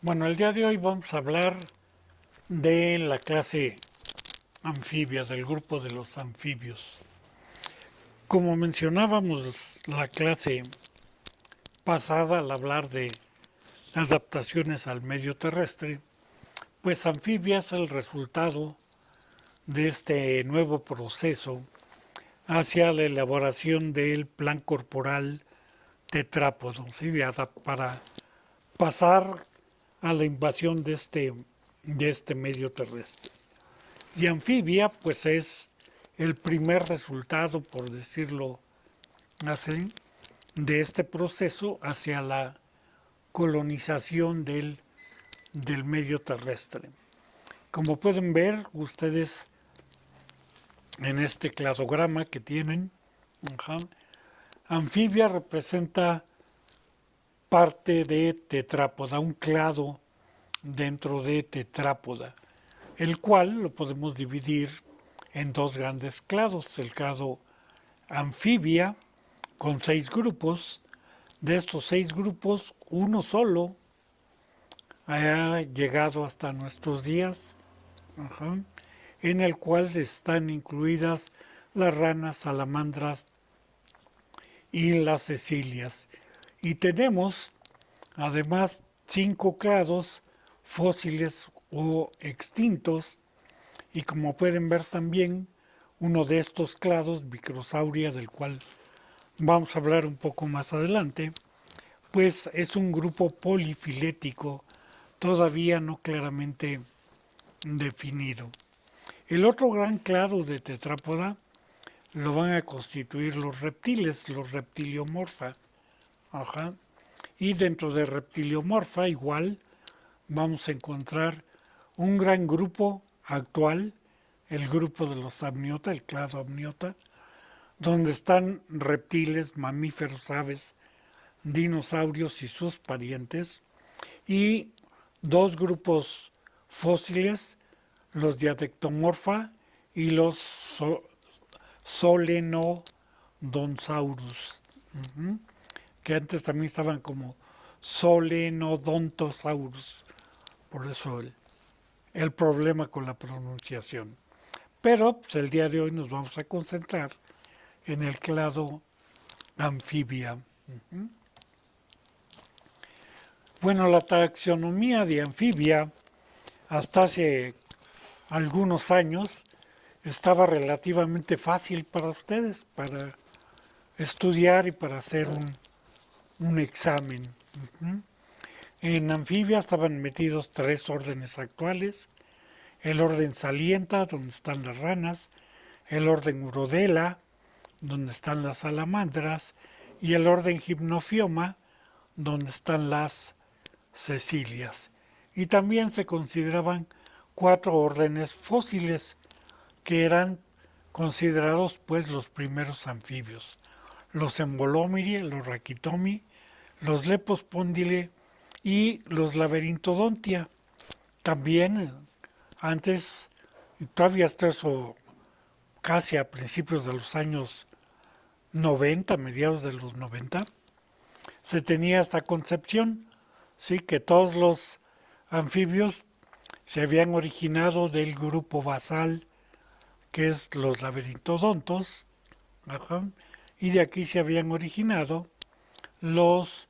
Bueno, el día de hoy vamos a hablar de la clase anfibia, del grupo de los anfibios. Como mencionábamos la clase pasada al hablar de adaptaciones al medio terrestre, pues anfibia es el resultado de este nuevo proceso hacia la elaboración del plan corporal tetrápodo, ¿sí? Para pasar a la invasión de este medio terrestre. Y anfibia, pues es el primer resultado, por decirlo así, de este proceso hacia la colonización del medio terrestre. Como pueden ver ustedes en este cladograma que tienen, ajá, anfibia representa parte de tetrápoda, un clado dentro de tetrápoda, el cual lo podemos dividir en dos grandes clados. El clado anfibia, con 6 grupos. De estos 6 grupos, uno solo ha llegado hasta nuestros días, ajá, en el cual están incluidas las ranas, salamandras y las cecilias. Y tenemos además 5 clados fósiles o extintos, y como pueden ver también, uno de estos clados, Microsauria, del cual vamos a hablar un poco más adelante, pues es un grupo polifilético todavía no claramente definido. El otro gran clado de tetrápoda lo van a constituir los reptiles, los reptiliomorfa. Ajá. Y dentro de reptiliomorfa igual vamos a encontrar un gran grupo actual, el grupo de los amniota, el clado amniota, donde están reptiles, mamíferos, aves, dinosaurios y sus parientes, y 2 grupos fósiles, los diadectomorfa y los solenodonsaurus, que antes también estaban como solenodontosaurus, por eso el problema con la pronunciación. Pero pues, el día de hoy nos vamos a concentrar en el clado anfibia. Bueno, la taxonomía de anfibia hasta hace algunos años estaba relativamente fácil para ustedes, para estudiar y para hacer un examen. En anfibia estaban metidos 3 órdenes actuales: el orden Salienta, donde están las ranas; el orden Urodela, donde están las salamandras; y el orden Gymnophioma, donde están las cecilias. Y también se consideraban 4 órdenes fósiles, que eran considerados pues los primeros anfibios: los Embolomiri, los Rachitomi, los Lepospondyle y los Laberintodontia. También antes, y todavía hasta eso, casi a principios de los años 90, mediados de los 90, se tenía esta concepción, sí, que todos los anfibios se habían originado del grupo basal, que es los laberintodontos, ajá, y de aquí se habían originado los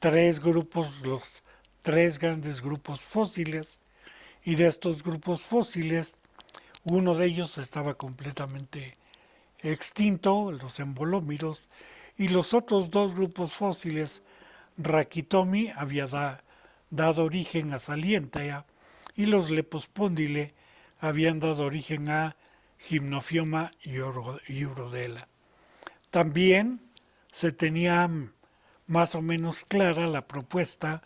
3 grupos, los 3 grandes grupos fósiles, y de estos grupos fósiles, uno de ellos estaba completamente extinto, los embolómiros, y los otros 2 grupos fósiles, Rachitomi, había dado origen a Salientea, y los Lepospondyle habían dado origen a Gymnophioma y Urodela. También se tenía más o menos clara la propuesta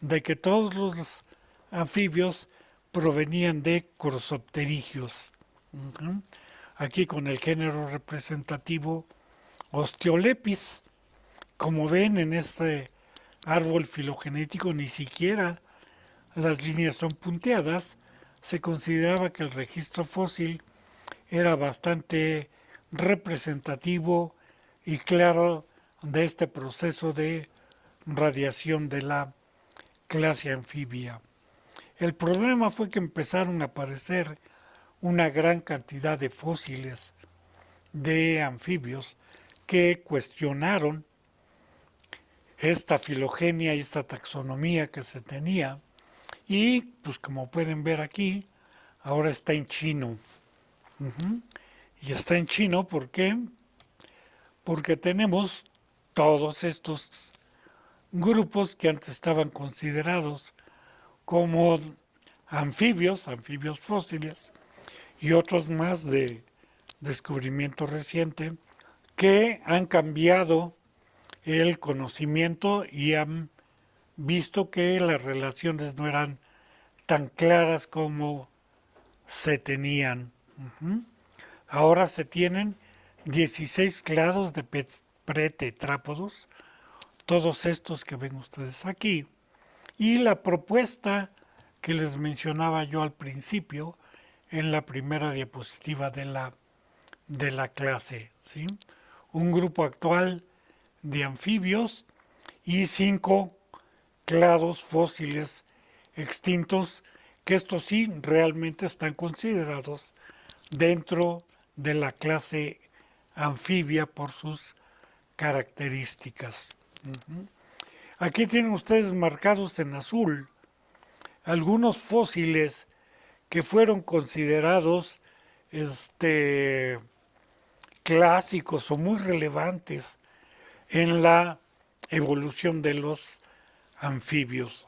de que todos los anfibios provenían de Crossopterigios. Aquí con el género representativo Osteolepis. Como ven en este árbol filogenético, ni siquiera las líneas son punteadas. Se consideraba que el registro fósil era bastante representativo y claro de este proceso de radiación de la clase anfibia. El problema fue que empezaron a aparecer una gran cantidad de fósiles de anfibios que cuestionaron esta filogenia y esta taxonomía que se tenía. Y pues como pueden ver aquí, ahora está en chino. Y está en chino, ¿por qué? Porque tenemos todos estos grupos que antes estaban considerados como anfibios, anfibios fósiles, y otros más de descubrimiento reciente, que han cambiado el conocimiento y han visto que las relaciones no eran tan claras como se tenían. Ahora se tienen 16 clados de pretetrápodos, todos estos que ven ustedes aquí. Y la propuesta que les mencionaba yo al principio, en la primera diapositiva de la clase, ¿sí? Un grupo actual de anfibios y 5 clados fósiles extintos, que estos sí realmente están considerados dentro de la clase anfibia por sus características. Aquí tienen ustedes marcados en azul algunos fósiles que fueron considerados clásicos o muy relevantes en la evolución de los anfibios.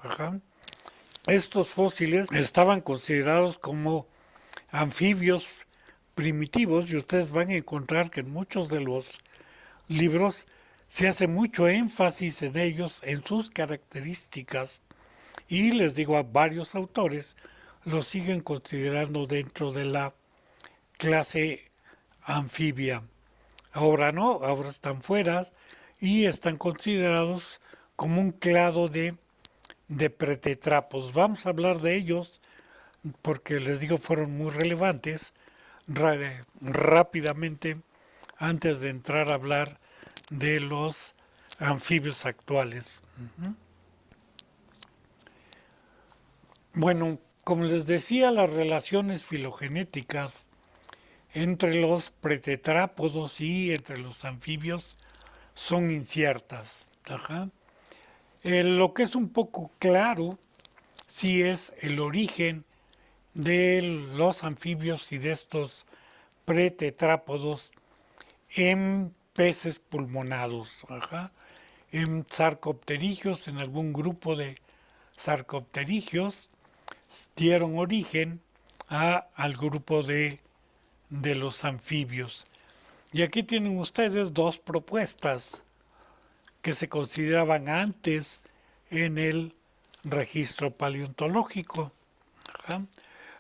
Estos fósiles estaban considerados como anfibios primitivos y ustedes van a encontrar que en muchos de los libros se hace mucho énfasis en ellos, en sus características, y les digo, a varios autores los siguen considerando dentro de la clase anfibia. Ahora no, ahora están fuera y están considerados como un clado de pretetrapos. Vamos a hablar de ellos porque les digo fueron muy relevantes rápidamente antes de entrar a hablar de los anfibios actuales. Bueno, como les decía, las relaciones filogenéticas entre los pretetrápodos y entre los anfibios son inciertas. Lo que es un poco claro sí es el origen de los anfibios y de estos pretetrápodos en peces pulmonados, en sarcopterigios, en algún grupo de sarcopterigios, dieron origen al grupo de los anfibios. Y aquí tienen ustedes dos propuestas que se consideraban antes en el registro paleontológico.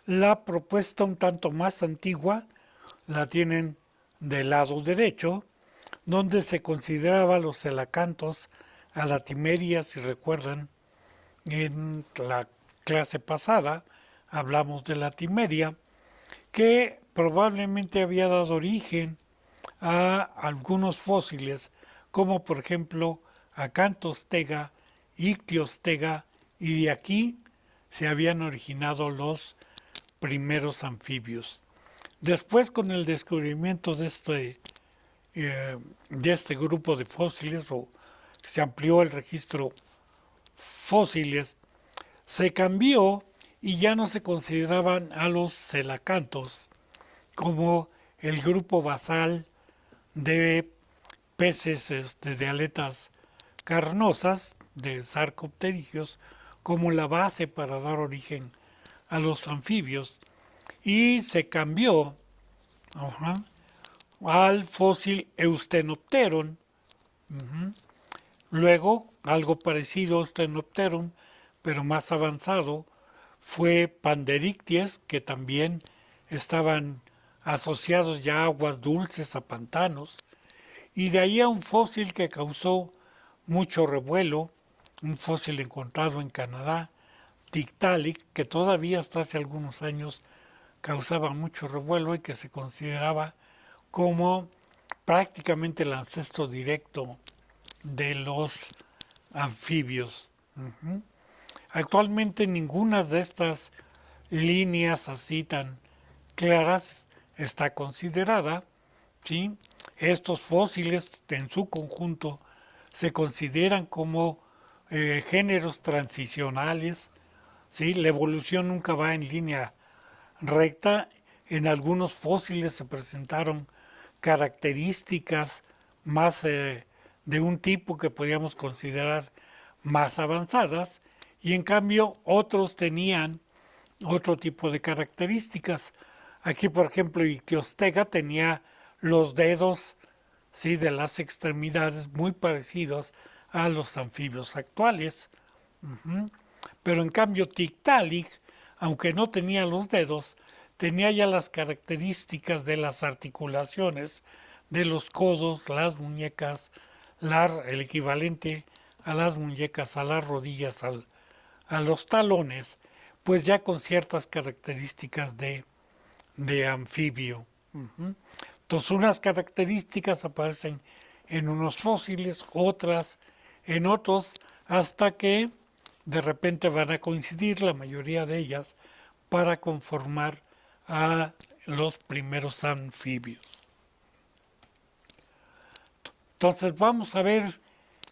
La propuesta un tanto más antigua la tienen del lado derecho, donde se consideraba los celacantos a la timeria, si recuerdan, en la clase pasada hablamos de la timeria, que probablemente había dado origen a algunos fósiles, como por ejemplo Acanthostega, Ictiostega, y de aquí se habían originado los primeros anfibios. Después, con el descubrimiento de este grupo de fósiles, o se amplió el registro fósiles, se cambió y ya no se consideraban a los celacantos como el grupo basal de peces de aletas carnosas, de sarcopterigios, como la base para dar origen a los anfibios, y se cambió al fósil Eustenopteron. Luego, algo parecido a Eustenopteron, pero más avanzado, fue Pandericties, que también estaban asociados ya a aguas dulces, a pantanos, y de ahí a un fósil que causó mucho revuelo, un fósil encontrado en Canadá, Tiktaalik, que todavía hasta hace algunos años causaba mucho revuelo y que se consideraba como prácticamente el ancestro directo de los anfibios. Actualmente ninguna de estas líneas así tan claras está considerada, ¿sí? Estos fósiles en su conjunto se consideran como géneros transicionales, ¿sí? La evolución nunca va en línea recta. En algunos fósiles se presentaron características más de un tipo que podríamos considerar más avanzadas, y en cambio otros tenían otro tipo de características. Aquí, por ejemplo, Iquiostega tenía los dedos, sí, de las extremidades muy parecidos a los anfibios actuales. Ujú. Pero en cambio Tiktaalik, aunque no tenía los dedos, tenía ya las características de las articulaciones de los codos, las muñecas, el equivalente a las muñecas, a las rodillas, a los talones, pues ya con ciertas características de anfibio. Ujú. Entonces unas características aparecen en unos fósiles, otras en otros, hasta que de repente van a coincidir la mayoría de ellas para conformar a los primeros anfibios. Entonces vamos a ver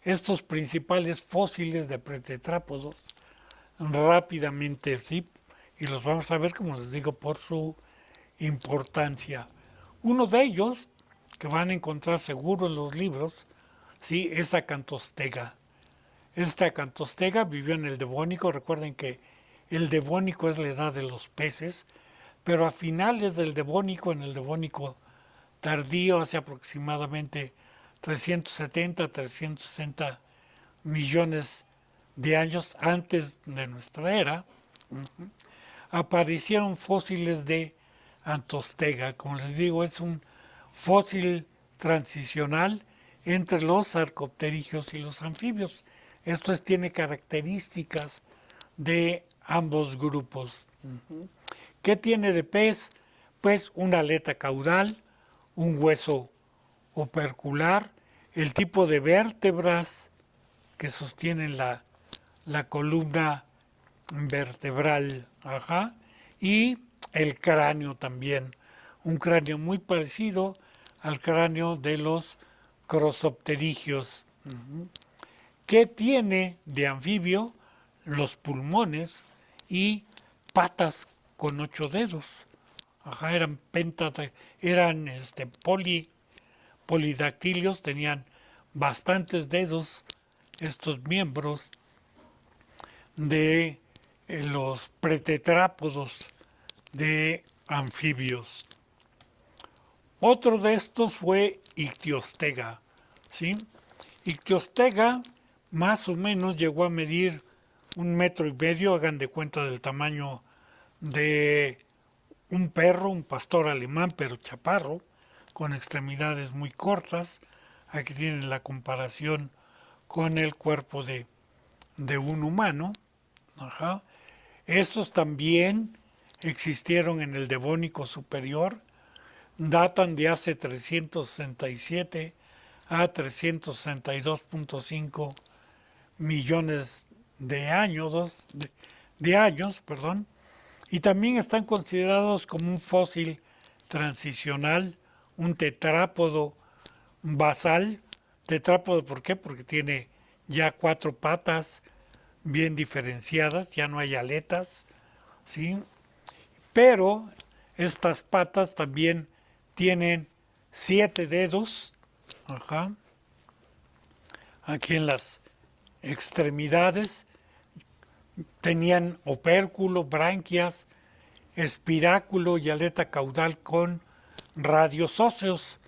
estos principales fósiles de pretetrápodos rápidamente, ¿sí? Y los vamos a ver, como les digo, por su importancia. Uno de ellos, que van a encontrar seguro en los libros, ¿sí? Es Acantostega. Esta Acantostega vivió en el Devónico. Recuerden que el Devónico es la edad de los peces, pero a finales del Devónico, en el Devónico tardío, hace aproximadamente 370 360 millones de años antes de nuestra era, aparecieron fósiles de Antostega. Como les digo, es un fósil transicional entre los arcopterigios y los anfibios. Esto tiene características de ambos grupos. ¿Qué tiene de pez? Pues una aleta caudal, un hueso opercular, el tipo de vértebras que sostienen la columna vertebral, ajá, y el cráneo también, un cráneo muy parecido al cráneo de los crossopterigios. ¿Qué tiene de anfibio? Los pulmones y patas con 8 dedos. Ajá, eran eran polidactilios, tenían bastantes dedos estos miembros de los pretetrápodos de anfibios. Otro de estos fue Ictiostega, ¿sí? Ictiostega más o menos llegó a medir 1,5 metros, hagan de cuenta del tamaño de un perro, un pastor alemán, pero chaparro, con extremidades muy cortas. Aquí tienen la comparación con el cuerpo de un humano. Ajá. Estos también existieron en el Devónico superior, datan de hace 367 a 362,5 millones de años, perdón, y también están considerados como un fósil transicional, un tetrápodo basal. Tetrápodo, ¿por qué? Porque tiene ya 4 patas bien diferenciadas, ya no hay aletas, ¿sí? Pero estas patas también tienen 7 dedos, ajá, aquí en las extremidades. Tenían opérculo, branquias, espiráculo y aleta caudal con radios óseos.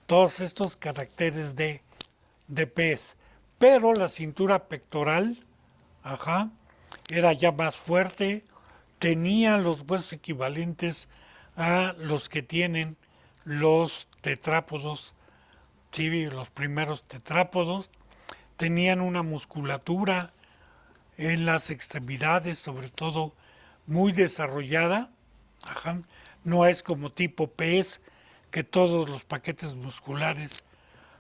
Todos estos caracteres de pez. Pero la cintura pectoral, ajá, era ya más fuerte, tenía los huesos equivalentes a los que tienen los tetrápodos, sí, los primeros tetrápodos. Tenían una musculatura en las extremidades, sobre todo muy desarrollada. Ajá. No es como tipo pez, que todos los paquetes musculares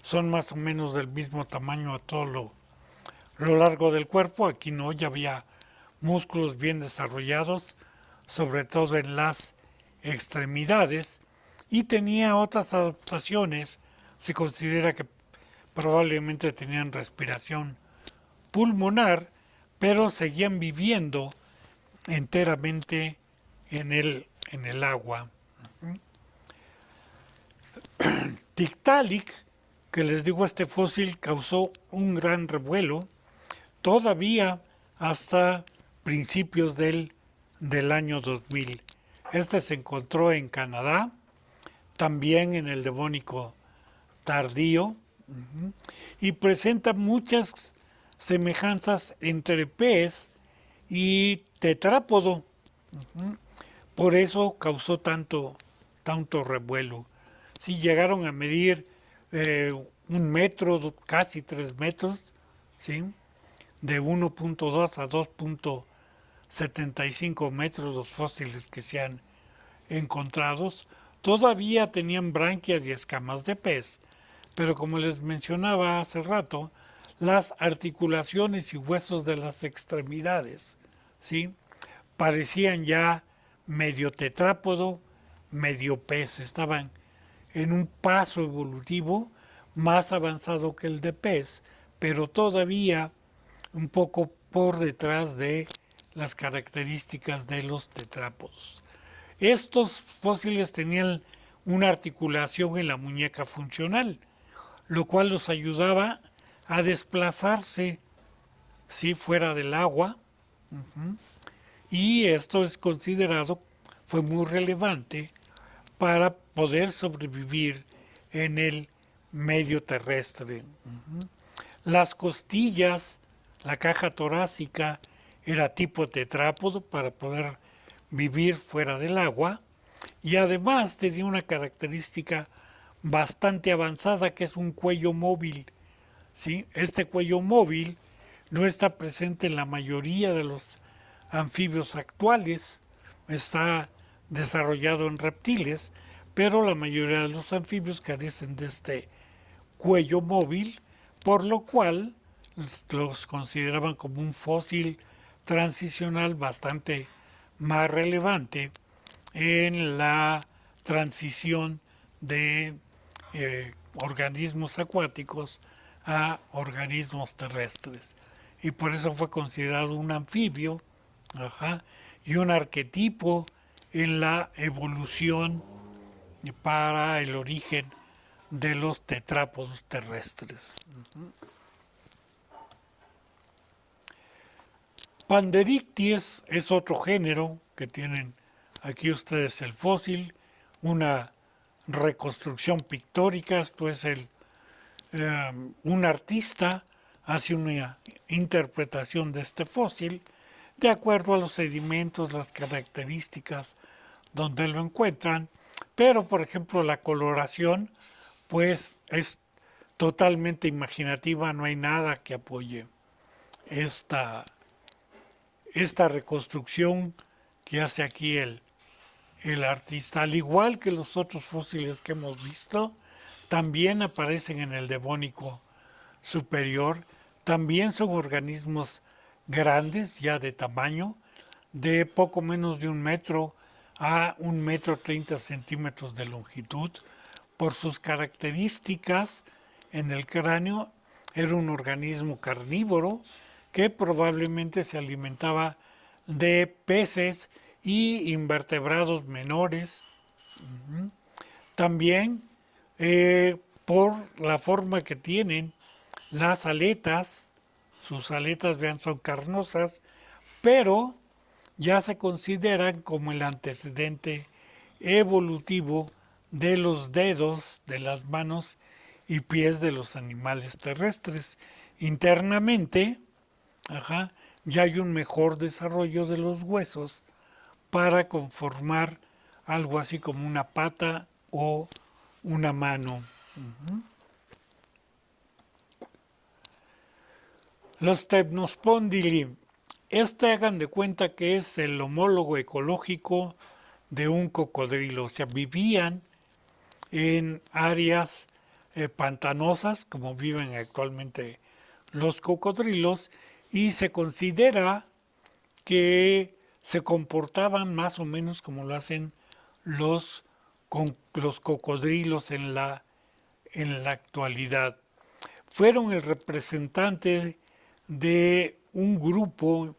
son más o menos del mismo tamaño a todo lo largo del cuerpo. Aquí no, ya había músculos bien desarrollados, sobre todo en las extremidades, y tenía otras adaptaciones. Se considera que probablemente tenían respiración pulmonar, pero seguían viviendo enteramente en el agua. Tiktaalik, que les digo, este fósil causó un gran revuelo todavía hasta principios del año 2000. Este se encontró en Canadá, también en el Devónico tardío, y presenta muchas semejanzas entre pez y tetrápodo. Por eso causó tanto revuelo. Sí, llegaron a medir 1 metro, casi 3 metros, ¿sí? De 1.2 a 2.75 metros los fósiles que se han encontrado. Todavía tenían branquias y escamas de pez, pero como les mencionaba hace rato, las articulaciones y huesos de las extremidades, ¿sí? Parecían ya medio tetrápodo, medio pez, estaban en un paso evolutivo más avanzado que el de pez, pero todavía un poco por detrás de las características de los tetrápodos. Estos fósiles tenían una articulación en la muñeca funcional, lo cual los ayudaba a desplazarse si fuera del agua, y esto es considerado, fue muy relevante para poder sobrevivir en el medio terrestre. Las costillas, la caja torácica era tipo tetrápodo para poder vivir fuera del agua, y además tenía una característica bastante avanzada que es un cuello móvil. ¿Sí? Este cuello móvil no está presente en la mayoría de los anfibios actuales, está desarrollado en reptiles, pero la mayoría de los anfibios carecen de este cuello móvil, por lo cual los consideraban como un fósil transicional bastante más relevante en la transición de organismos acuáticos a organismos terrestres. Y por eso fue considerado un anfibio, y un arquetipo en la evolución para el origen de los tetrápodos terrestres. Pandericties es otro género que tienen aquí ustedes el fósil, una reconstrucción pictórica. Esto es un artista hace una interpretación de este fósil de acuerdo a los sedimentos, las características donde lo encuentran, pero por ejemplo la coloración pues es totalmente imaginativa, no hay nada que apoye esta reconstrucción que hace aquí el artista. Al igual que los otros fósiles que hemos visto, también aparecen en el Devónico superior, también son organismos grandes, ya de tamaño, de poco menos de 1 metro a 1,30 m de longitud. Por sus características en el cráneo, era un organismo carnívoro que probablemente se alimentaba de peces y invertebrados menores. También por la forma que tienen las aletas, sus aletas, vean, son carnosas, pero ya se consideran como el antecedente evolutivo de los dedos de las manos y pies de los animales terrestres. Internamente, ya hay un mejor desarrollo de los huesos para conformar algo así como una pata o una mano. Los Temnospondyli, hagan de cuenta que es el homólogo ecológico de un cocodrilo, o sea, vivían en áreas pantanosas, como viven actualmente los cocodrilos, y se considera que se comportaban más o menos como lo hacen los, los cocodrilos en la actualidad. Fueron el representante de un grupo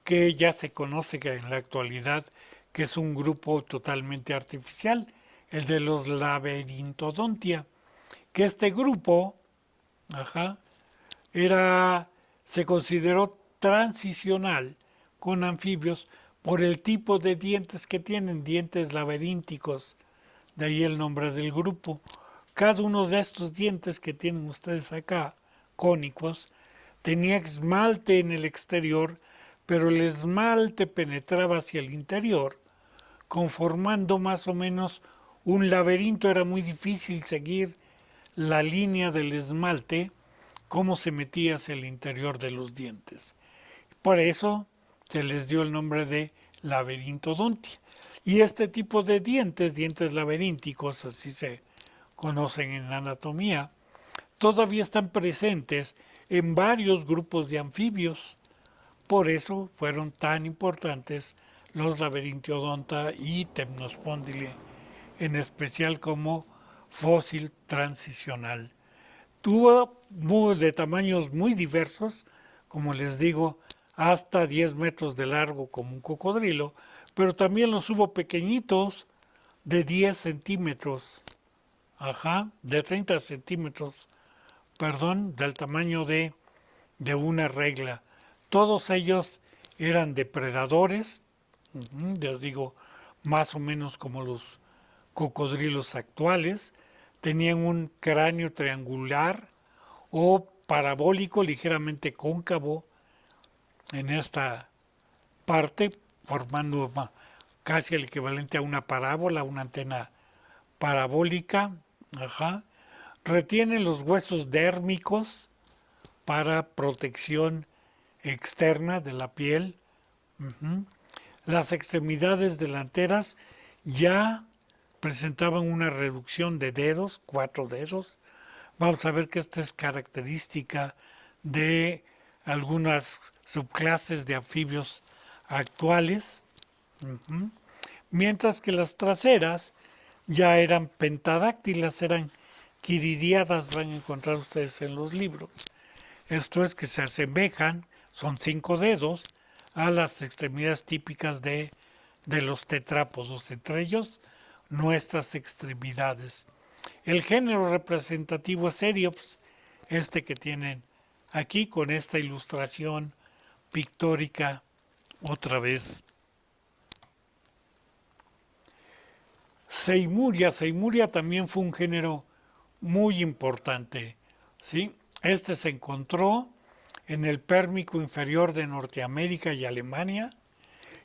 que ya se conoce que en la actualidad que es un grupo totalmente artificial, el de los Labyrinthodontia, que este grupo, ajá, se consideró transicional con anfibios por el tipo de dientes que tienen, dientes laberínticos, de ahí el nombre del grupo. Cada uno de estos dientes que tienen ustedes acá, cónicos, tenía esmalte en el exterior, pero el esmalte penetraba hacia el interior, conformando más o menos un laberinto. Era muy difícil seguir la línea del esmalte, cómo se metía hacia el interior de los dientes. Por eso se les dio el nombre de laberintodontia. Y este tipo de dientes, dientes laberínticos, así se conocen en la anatomía, todavía están presentes en varios grupos de anfibios. Por eso fueron tan importantes los Labyrinthodonta y Temnospondyle, en especial como fósil transicional. Tuvo de tamaños muy diversos, como les digo, hasta 10 metros de largo como un cocodrilo, pero también los hubo pequeñitos de 10 centímetros, ajá, de 30 centímetros, perdón, del tamaño de una regla. Todos ellos eran depredadores, les digo, más o menos como los cocodrilos actuales. Tenían un cráneo triangular o parabólico ligeramente cóncavo en esta parte, formando casi el equivalente a una parábola, una antena parabólica. Ajá. Retienen los huesos dérmicos para protección externa de la piel. Uh-huh. Las extremidades delanteras ya presentaban una reducción de dedos, 4 dedos. Vamos a ver que esta es característica de algunas subclases de anfibios actuales. Uh-huh. Mientras que las traseras ya eran pentadáctilas, eran quiridiadas, van a encontrar ustedes en los libros. Esto es que se asemejan, son 5 dedos, a las extremidades típicas de los tetrápodos, entre ellos nuestras extremidades. El género representativo es Eriops, este que tienen aquí con esta ilustración pictórica otra vez. Seimuria. Seimuria también fue un género muy importante, ¿sí? Este se encontró en el Pérmico inferior de Norteamérica y Alemania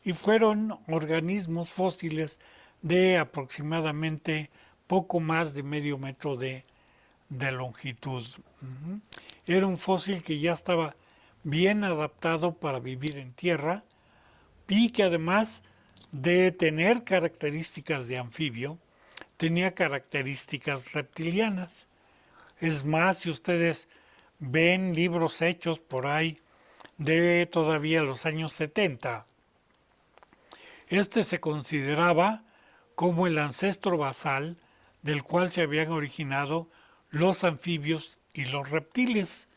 y fueron organismos fósiles de aproximadamente poco más de medio metro de longitud. Era un fósil que ya estaba bien adaptado para vivir en tierra y que además de tener características de anfibio, tenía características reptilianas. Es más, si ustedes ven libros hechos por ahí de todavía los años 70, este se consideraba como el ancestro basal del cual se habían originado los anfibios y los reptiles.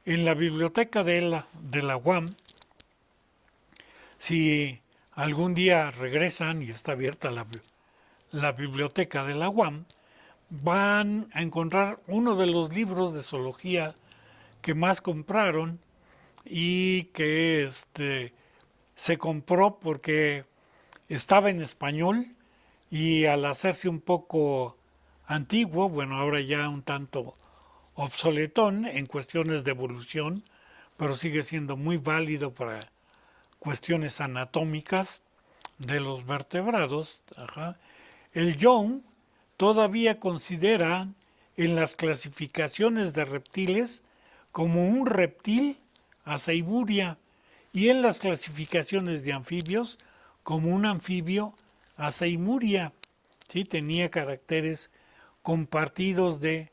En la biblioteca de la UAM, si algún día regresan y está abierta la biblioteca de la UAM, van a encontrar uno de los libros de zoología que más compraron y que se compró porque estaba en español y al hacerse un poco antiguo, bueno, ahora ya un tanto obsoletón en cuestiones de evolución, pero sigue siendo muy válido para cuestiones anatómicas de los vertebrados. Ajá. El Young todavía considera en las clasificaciones de reptiles como un reptil a Seimuria y en las clasificaciones de anfibios como un anfibio a Seimuria. ¿Sí? Tenía caracteres compartidos de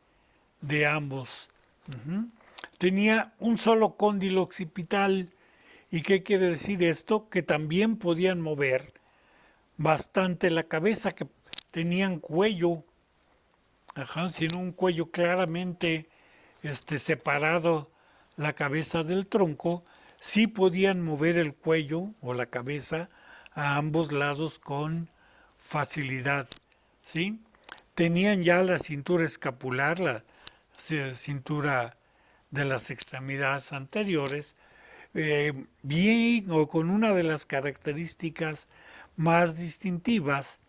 ambos. Tenía un solo cóndilo occipital ¿Y qué quiere decir esto? Que también podían mover bastante la cabeza, que tenían cuello, ajá, sino un cuello claramente separado la cabeza del tronco, sí podían mover el cuello o la cabeza a ambos lados con facilidad, ¿sí? Tenían ya la cintura escapular, la cintura de las extremidades anteriores, bien o con una de las características más distintivas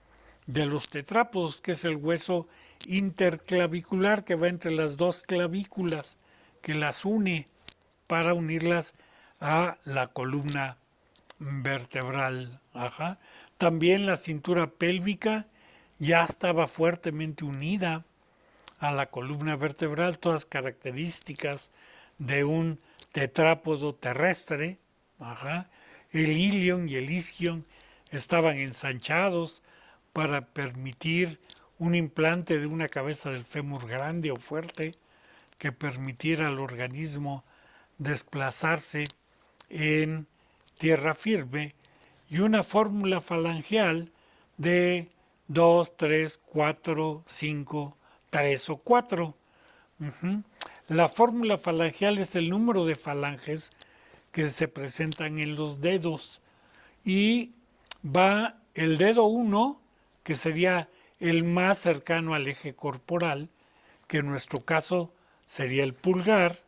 de los tetrápodos, que es el hueso interclavicular que va entre las dos clavículas, que las une para unirlas a la columna vertebral. Ajá. También la cintura pélvica ya estaba fuertemente unida a la columna vertebral, todas características de un tetrápodo terrestre. Ajá. El ilion y el isquion estaban ensanchados para permitir un implante de una cabeza del fémur grande o fuerte que permitiera al organismo desplazarse en tierra firme, y una fórmula falangeal de 2, 3, 4, 5, 3 o 4. La fórmula falangeal es el número de falanges que se presentan en los dedos, y va el dedo 1, que sería el más cercano al eje corporal, que en nuestro caso sería el pulgar,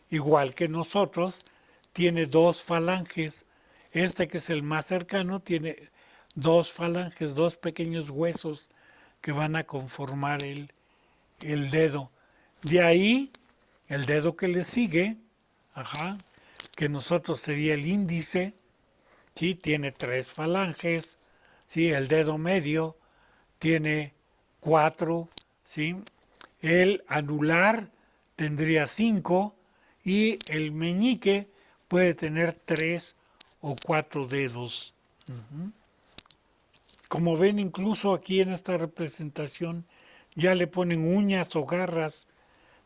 igual que nosotros, tiene dos falanges. Este, que es el más cercano, tiene dos falanges, dos pequeños huesos que van a conformar el dedo. De ahí, el dedo que le sigue, ajá, que nosotros sería el índice, ¿sí? Tiene tres falanges, ¿sí? El dedo medio tiene cuatro, ¿sí? El anular tendría 5 y el meñique puede tener 3 o 4 dedos. Como ven, incluso aquí en esta representación ya le ponen uñas o garras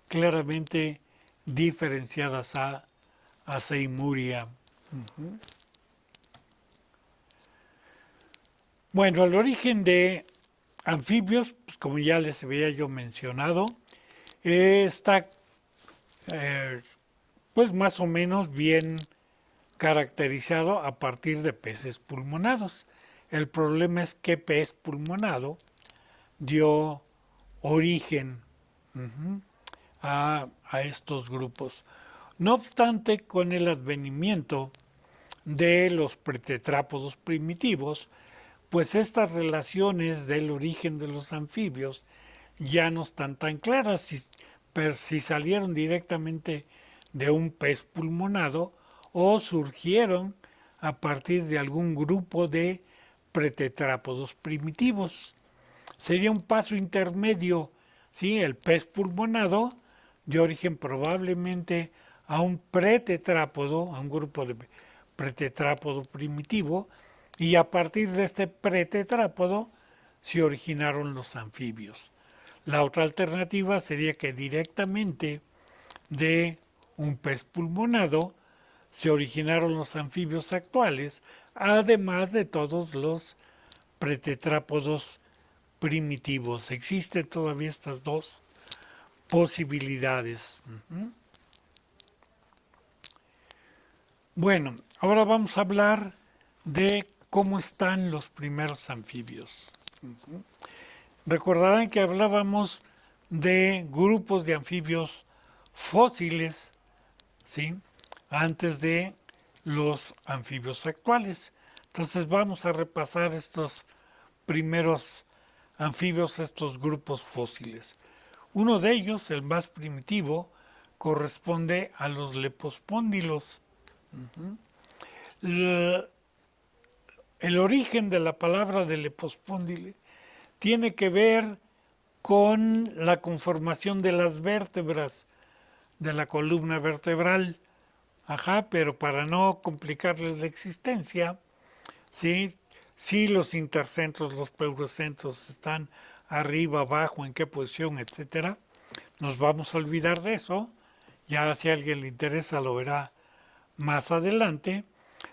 claramente diferenciadas a Seimuria. Bueno, el origen de anfibios, pues como ya les había yo mencionado, está pues más o menos bien caracterizado a partir de peces pulmonados. El problema es que pez pulmonado dio origen a estos grupos. No obstante, con el advenimiento de los pretetrápodos primitivos, pues estas relaciones del origen de los anfibios ya no están tan claras, si salieron directamente de un pez pulmonado o surgieron a partir de algún grupo de pretetrápodos primitivos. Sería un paso intermedio, ¿sí? El pez pulmonado de origen probablemente a un pretetrápodo, a un grupo de pretetrápodo primitivo, y a partir de este pretetrápodo se originaron los anfibios. La otra alternativa sería que directamente de un pez pulmonado se originaron los anfibios actuales, además de todos los pretetrápodos primitivos. Existen todavía estas dos posibilidades. Bueno, ahora vamos a hablar de cómo están los primeros anfibios. Recordarán que hablábamos de grupos de anfibios fósiles, ¿sí? Antes de los anfibios actuales. Entonces vamos a repasar estos primeros anfibios, estos grupos fósiles. Uno de ellos, el más primitivo, corresponde a los lepospóndilos. El origen de la palabra de lepospóndile tiene que ver con la conformación de las vértebras de la columna vertebral. Ajá, pero para no complicarles la existencia, ¿sí? Si los intercentros, los pleurocentros están arriba, abajo, en qué posición, etcétera, nos vamos a olvidar de eso. Ya si a alguien le interesa lo verá más adelante.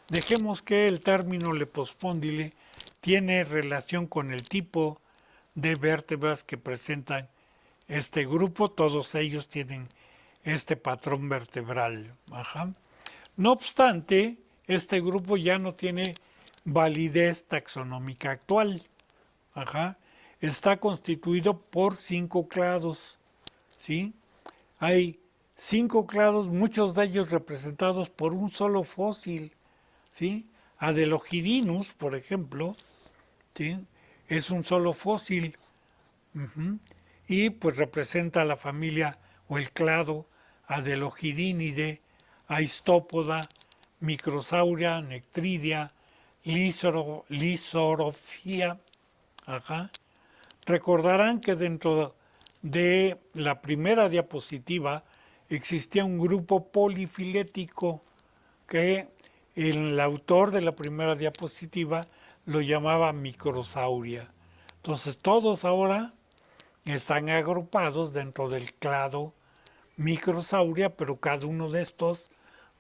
Dejemos que el término lepospondile tiene relación con el tipo de vértebras que presentan este grupo. Todos ellos tienen este patrón vertebral. Ajá. No obstante, este grupo ya no tiene validez taxonómica actual. Ajá. Está constituido por 5 clados. ¿Sí? Hay 5 clados, muchos de ellos representados por un solo fósil. ¿Sí? Adelogidinus, por ejemplo, ¿sí? Es un solo fósil. Uh-huh. Y pues representa a la familia o el clado Adelogidinidae, Aistópoda, Microsauria, Nectridia, Lisorofia. Ajá. Recordarán que dentro de la primera diapositiva existía un grupo polifilético que el autor de la primera diapositiva lo llamaba microsauria. Entonces todos ahora están agrupados dentro del clado microsauria, pero cada uno de estos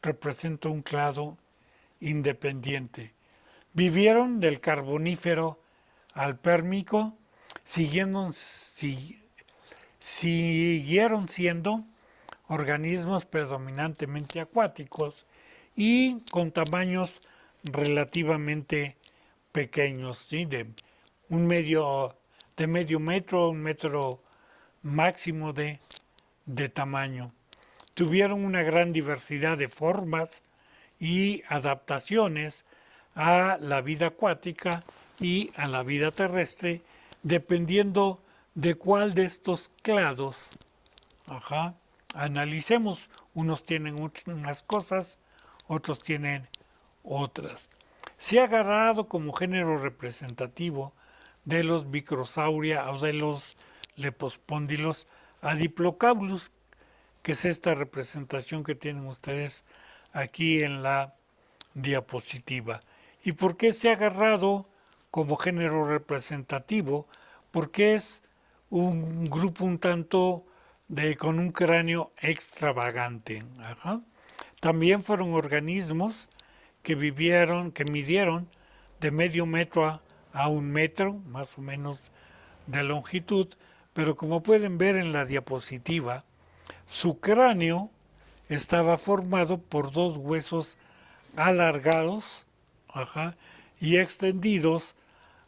representa un clado independiente. Vivieron del Carbonífero al Pérmico, siguieron siendo organismos predominantemente acuáticos y con tamaños relativamente pequeños, ¿sí? de medio metro a un metro máximo de tamaño. Tuvieron una gran diversidad de formas y adaptaciones a la vida acuática y a la vida terrestre, dependiendo de cuál de estos clados analicemos. Unos tienen unas cosas, otros tienen otras. Se ha agarrado como género representativo de los microsauria o de los lepospóndilos a Diplocaulos, que es esta representación que tienen ustedes aquí en la diapositiva. ¿Y por qué se ha agarrado como género representativo? Porque es un grupo un tanto con un cráneo extravagante. Ajá. También fueron organismos que midieron de medio metro a un metro, más o menos, de longitud, pero como pueden ver en la diapositiva, su cráneo estaba formado por 2 huesos alargados, y extendidos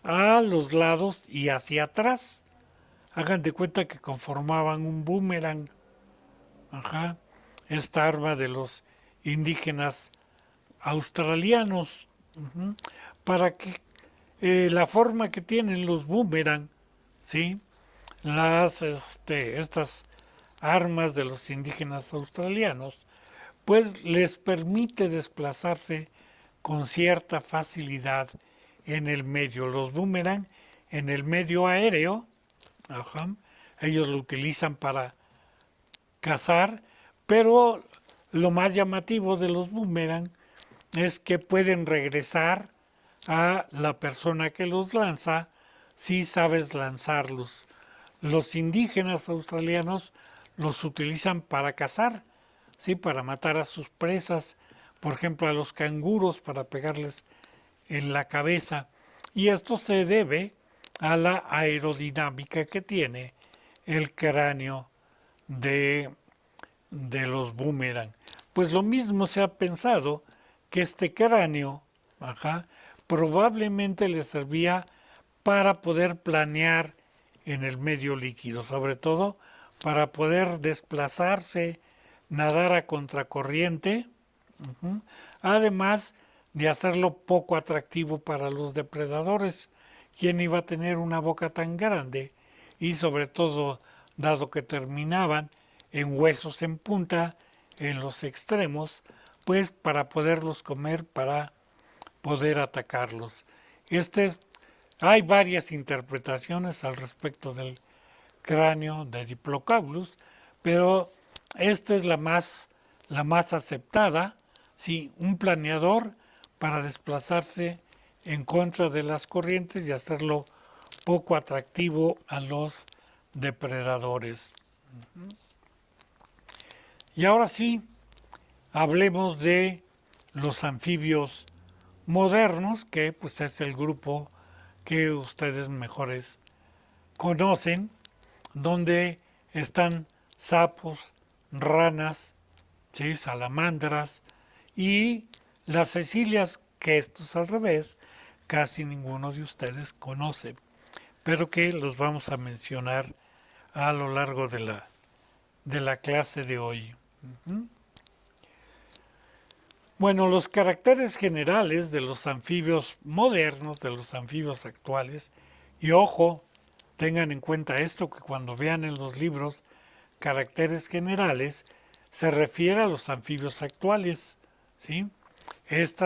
a los lados y hacia atrás. Hagan de cuenta que conformaban un boomerang. Esta arma de los indígenas australianos. Para que la forma que tienen los boomerang, ¿sí? Estas armas de los indígenas australianos, pues les permite desplazarse con cierta facilidad en el medio. Los boomerang en el medio aéreo, ellos lo utilizan para cazar, pero lo más llamativo de los boomerang es que pueden regresar a la persona que los lanza si sabes lanzarlos. Los indígenas australianos los utilizan para cazar, ¿sí? Para matar a sus presas, por ejemplo a los canguros para pegarles en la cabeza. Y esto se debe a la aerodinámica que tiene el cráneo de los boomerang. Pues lo mismo se ha pensado que este cráneo probablemente le servía para poder planear en el medio líquido, sobre todo para poder desplazarse, nadar a contracorriente, además de hacerlo poco atractivo para los depredadores. ¿Quién iba a tener una boca tan grande? Y sobre todo, dado que terminaban en huesos en punta, en los extremos, pues para poderlos comer, para poder atacarlos. Hay varias interpretaciones al respecto del cráneo de Diplocaulos, pero esta es la más aceptada, sí, un planeador para desplazarse en contra de las corrientes y hacerlo poco atractivo a los depredadores. Y ahora sí, hablemos de los anfibios modernos, que pues es el grupo que ustedes mejores conocen, donde están sapos, ranas, ¿sí? Salamandras y las cecilias, que esto es al revés, casi ninguno de ustedes conoce, pero que los vamos a mencionar a lo largo de la clase de hoy. Ujú. Bueno, los caracteres generales de los anfibios modernos, de los anfibios actuales, y ojo, tengan en cuenta esto, que cuando vean en los libros caracteres generales, se refiere a los anfibios actuales, ¿sí?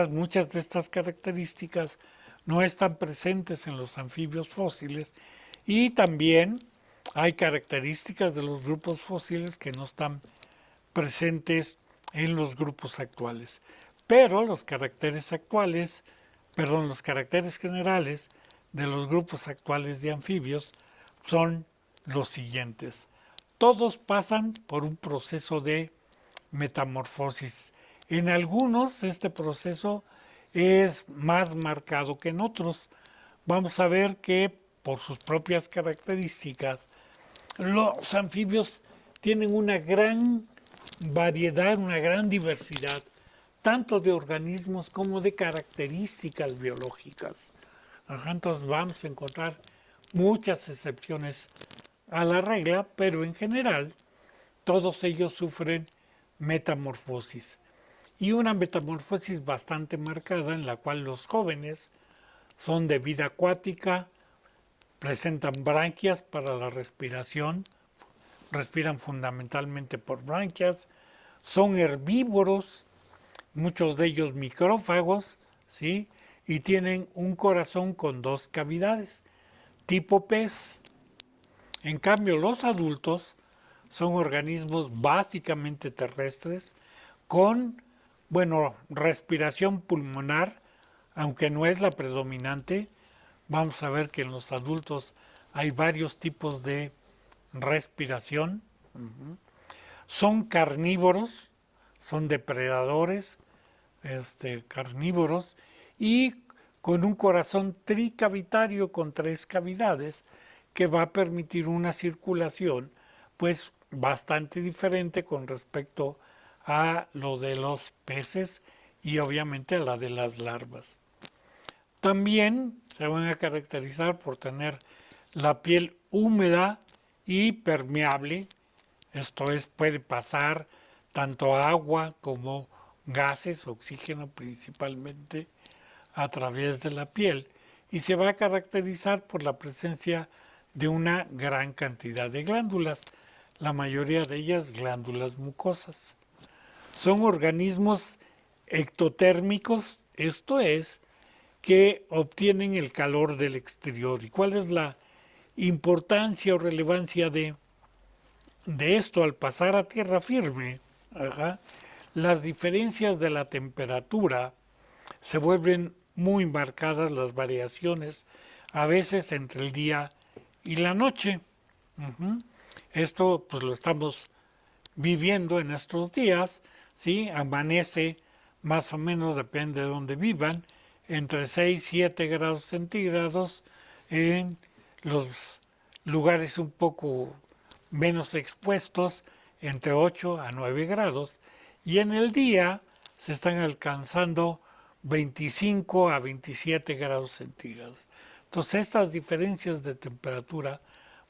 Muchas de estas características no están presentes en los anfibios fósiles y también hay características de los grupos fósiles que no están presentes en los grupos actuales. Pero los caracteres actuales, perdón, los caracteres generales de los grupos actuales de anfibios son los siguientes. Todos pasan por un proceso de metamorfosis. En algunos este proceso es más marcado que en otros. Vamos a ver que por sus propias características los anfibios tienen una gran variedad, una gran diversidad, tanto de organismos como de características biológicas. Entonces vamos a encontrar muchas excepciones a la regla, pero en general todos ellos sufren metamorfosis. Y una metamorfosis bastante marcada en la cual los jóvenes son de vida acuática, presentan branquias para la respiración, respiran fundamentalmente por branquias, son herbívoros, muchos de ellos micrófagos, ¿sí? Y tienen un corazón con dos cavidades, tipo pez. En cambio, los adultos son organismos básicamente terrestres con, bueno, respiración pulmonar, aunque no es la predominante. Vamos a ver que en los adultos hay varios tipos de respiración. Son carnívoros, son depredadores, carnívoros, y con un corazón tricavitario con tres cavidades que va a permitir una circulación pues bastante diferente con respecto a lo de los peces y obviamente a la de las larvas. También se van a caracterizar por tener la piel húmeda y permeable, esto es, puede pasar tanto agua como gases, oxígeno principalmente, a través de la piel y se va a caracterizar por la presencia de una gran cantidad de glándulas, la mayoría de ellas glándulas mucosas. Son organismos ectotérmicos, esto es, que obtienen el calor del exterior. ¿Y cuál es la importancia o relevancia de esto al pasar a tierra firme? Ajá. Las diferencias de la temperatura se vuelven muy marcadas, las variaciones, a veces entre el día y la noche. Ujú. Esto pues lo estamos viviendo en estos días, ¿sí? Amanece más o menos, depende de donde vivan, entre 6 y 7 grados centígrados en los lugares un poco menos expuestos, entre 8 a 9 grados, y en el día se están alcanzando 25 a 27 grados centígrados. Entonces estas diferencias de temperatura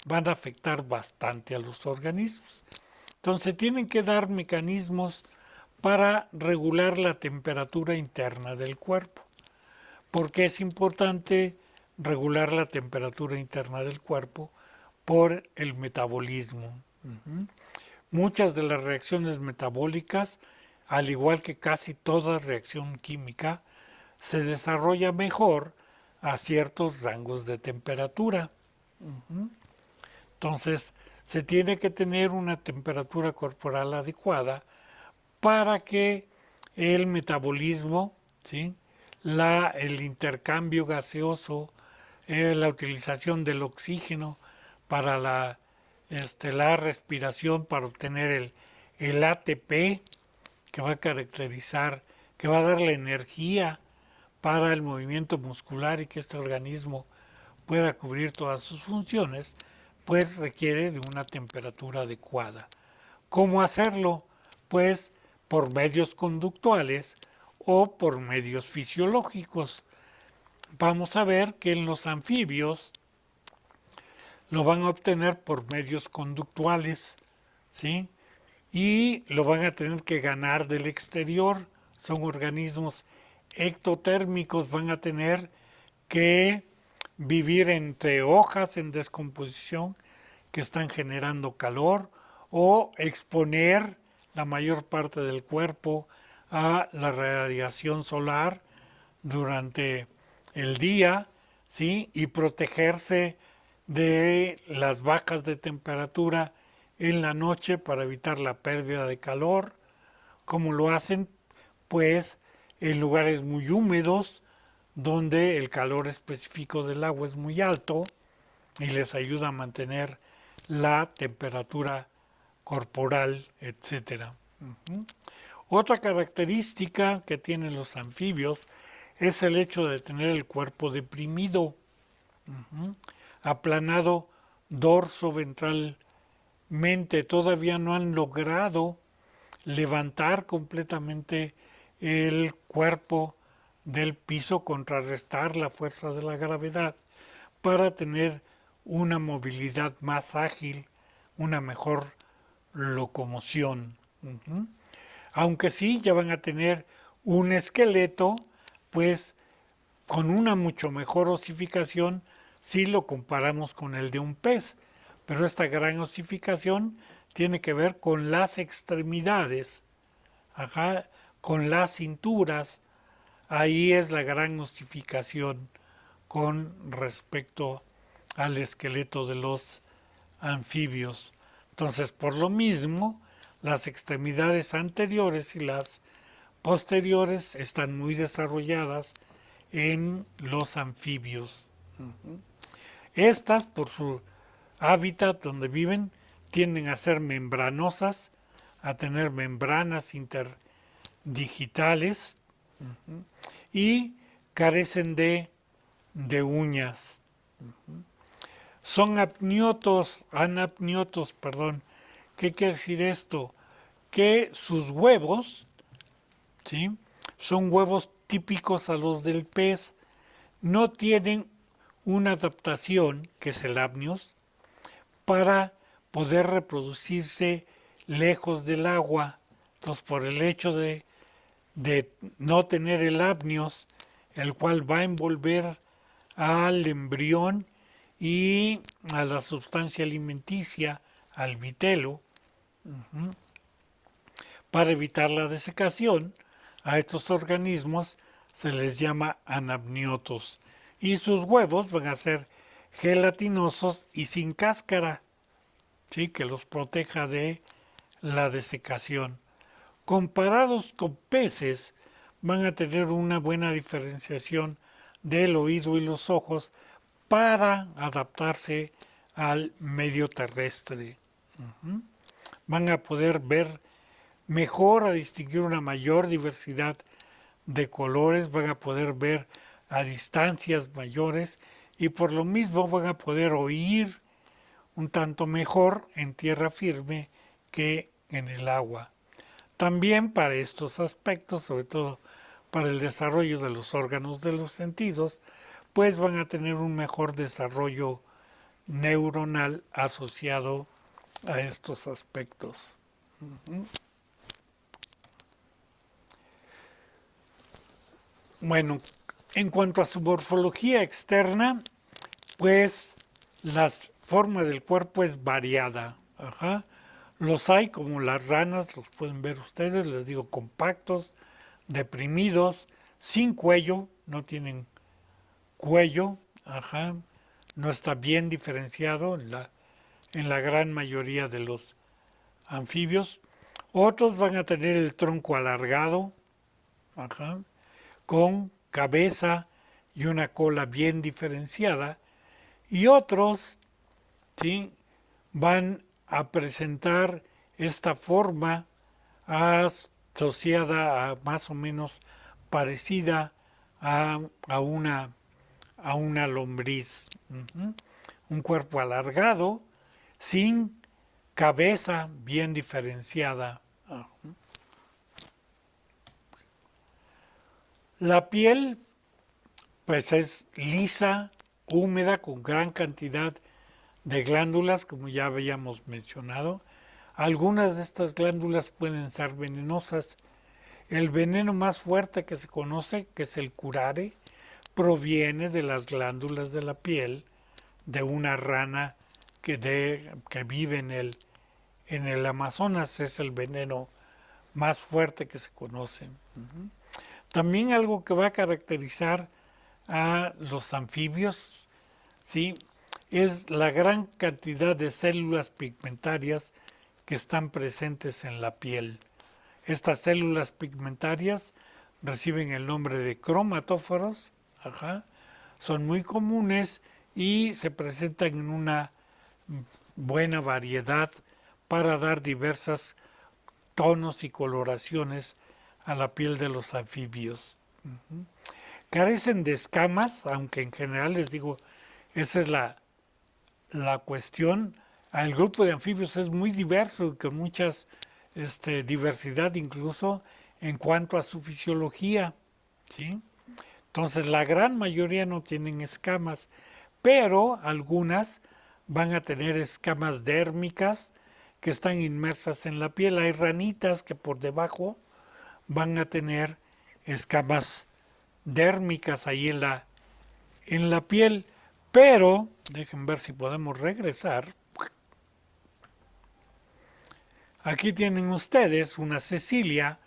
van a afectar bastante a los organismos. Entonces tienen que dar mecanismos para regular la temperatura interna del cuerpo. ¿Por qué es importante regular la temperatura interna del cuerpo? Por el metabolismo. Muchas de las reacciones metabólicas, al igual que casi toda reacción química, se desarrolla mejor a ciertos rangos de temperatura. Entonces, se tiene que tener una temperatura corporal adecuada para que el metabolismo, ¿sí? El intercambio gaseoso, la utilización del oxígeno para la respiración, para obtener el ATP que va a caracterizar, que va a dar la energía para el movimiento muscular y que este organismo pueda cubrir todas sus funciones, pues requiere de una temperatura adecuada. ¿Cómo hacerlo? Pues por medios conductuales o por medios fisiológicos. Vamos a ver que en los anfibios lo van a obtener por medios conductuales, ¿sí? Y lo van a tener que ganar del exterior. Son organismos ectotérmicos, van a tener que vivir entre hojas en descomposición que están generando calor o exponer la mayor parte del cuerpo a la radiación solar durante el día, ¿sí? Y protegerse de las bajas de temperatura en la noche para evitar la pérdida de calor. ¿Cómo lo hacen? Pues en lugares muy húmedos, donde el calor específico del agua es muy alto y les ayuda a mantener la temperatura corporal, etcétera. Otra característica que tienen los anfibios es el hecho de tener el cuerpo deprimido, aplanado dorso ventralmente. Todavía no han logrado levantar completamente el cuerpo del piso, contrarrestar la fuerza de la gravedad para tener una movilidad más ágil, una mejor locomoción. Aunque sí, ya van a tener un esqueleto, pues con una mucho mejor osificación si lo comparamos con el de un pez. Pero esta gran osificación tiene que ver con las extremidades, con las cinturas. Ahí es la gran osificación con respecto al esqueleto de los anfibios. Entonces, por lo mismo, las extremidades anteriores y las posteriores están muy desarrolladas en los anfibios. Estas, por su hábitat donde viven, tienden a ser membranosas, a tener membranas interdigitales y carecen de uñas. Son anapniotos, perdón. ¿Qué quiere decir esto? Que sus huevos, ¿sí? Son huevos típicos a los del pez. No tienen una adaptación, que es el apnios, para poder reproducirse lejos del agua. Entonces, por el hecho de no tener el apnios, el cual va a envolver al embrión y a la sustancia alimenticia, al vitelo, para evitar la desecación, a estos organismos se les llama anapniotos y sus huevos van a ser gelatinosos y sin cáscara, ¿sí? Que los proteja de la desecación. Comparados con peces, van a tener una buena diferenciación del oído y los ojos para adaptarse al medio terrestre. Van a poder ver mejor, a distinguir una mayor diversidad de colores, van a poder ver a distancias mayores y por lo mismo van a poder oír un tanto mejor en tierra firme que en el agua. También para estos aspectos, sobre todo para el desarrollo de los órganos de los sentidos, pues van a tener un mejor desarrollo neuronal asociado a estos aspectos. Bueno, en cuanto a su morfología externa, pues la forma del cuerpo es variada. Los hay como las ranas, los pueden ver ustedes, les digo, compactos, deprimidos, sin cuello, no tienen cuello, no está bien diferenciado en la gran mayoría de los anfibios. Otros van a tener el tronco alargado, con cabeza y una cola bien diferenciada, y otros, ¿sí?, van a presentar esta forma asociada a más o menos parecida a, a una, a una lombriz. Un cuerpo alargado, sin cabeza bien diferenciada. La piel, pues es lisa, húmeda, con gran cantidad de glándulas, como ya habíamos mencionado. Algunas de estas glándulas pueden ser venenosas. El veneno más fuerte que se conoce, que es el curare, proviene de las glándulas de la piel de una rana que vive en el Amazonas. Es el veneno más fuerte que se conoce. También algo que va a caracterizar a los anfibios, ¿sí?, es la gran cantidad de células pigmentarias que están presentes en la piel. Estas células pigmentarias reciben el nombre de cromatóforos, son muy comunes y se presentan en una buena variedad para dar diversas tonos y coloraciones a la piel de los anfibios. Carecen de escamas, aunque en general les digo, esa es la cuestión. El grupo de anfibios es muy diverso, con muchas diversidad incluso en cuanto a su fisiología, ¿sí? Entonces la gran mayoría no tienen escamas, pero algunas van a tener escamas dérmicas que están inmersas en la piel. Hay ranitas que por debajo van a tener escamas dérmicas ahí en la piel. Pero, dejen ver si podemos regresar. Aquí tienen ustedes una cecilia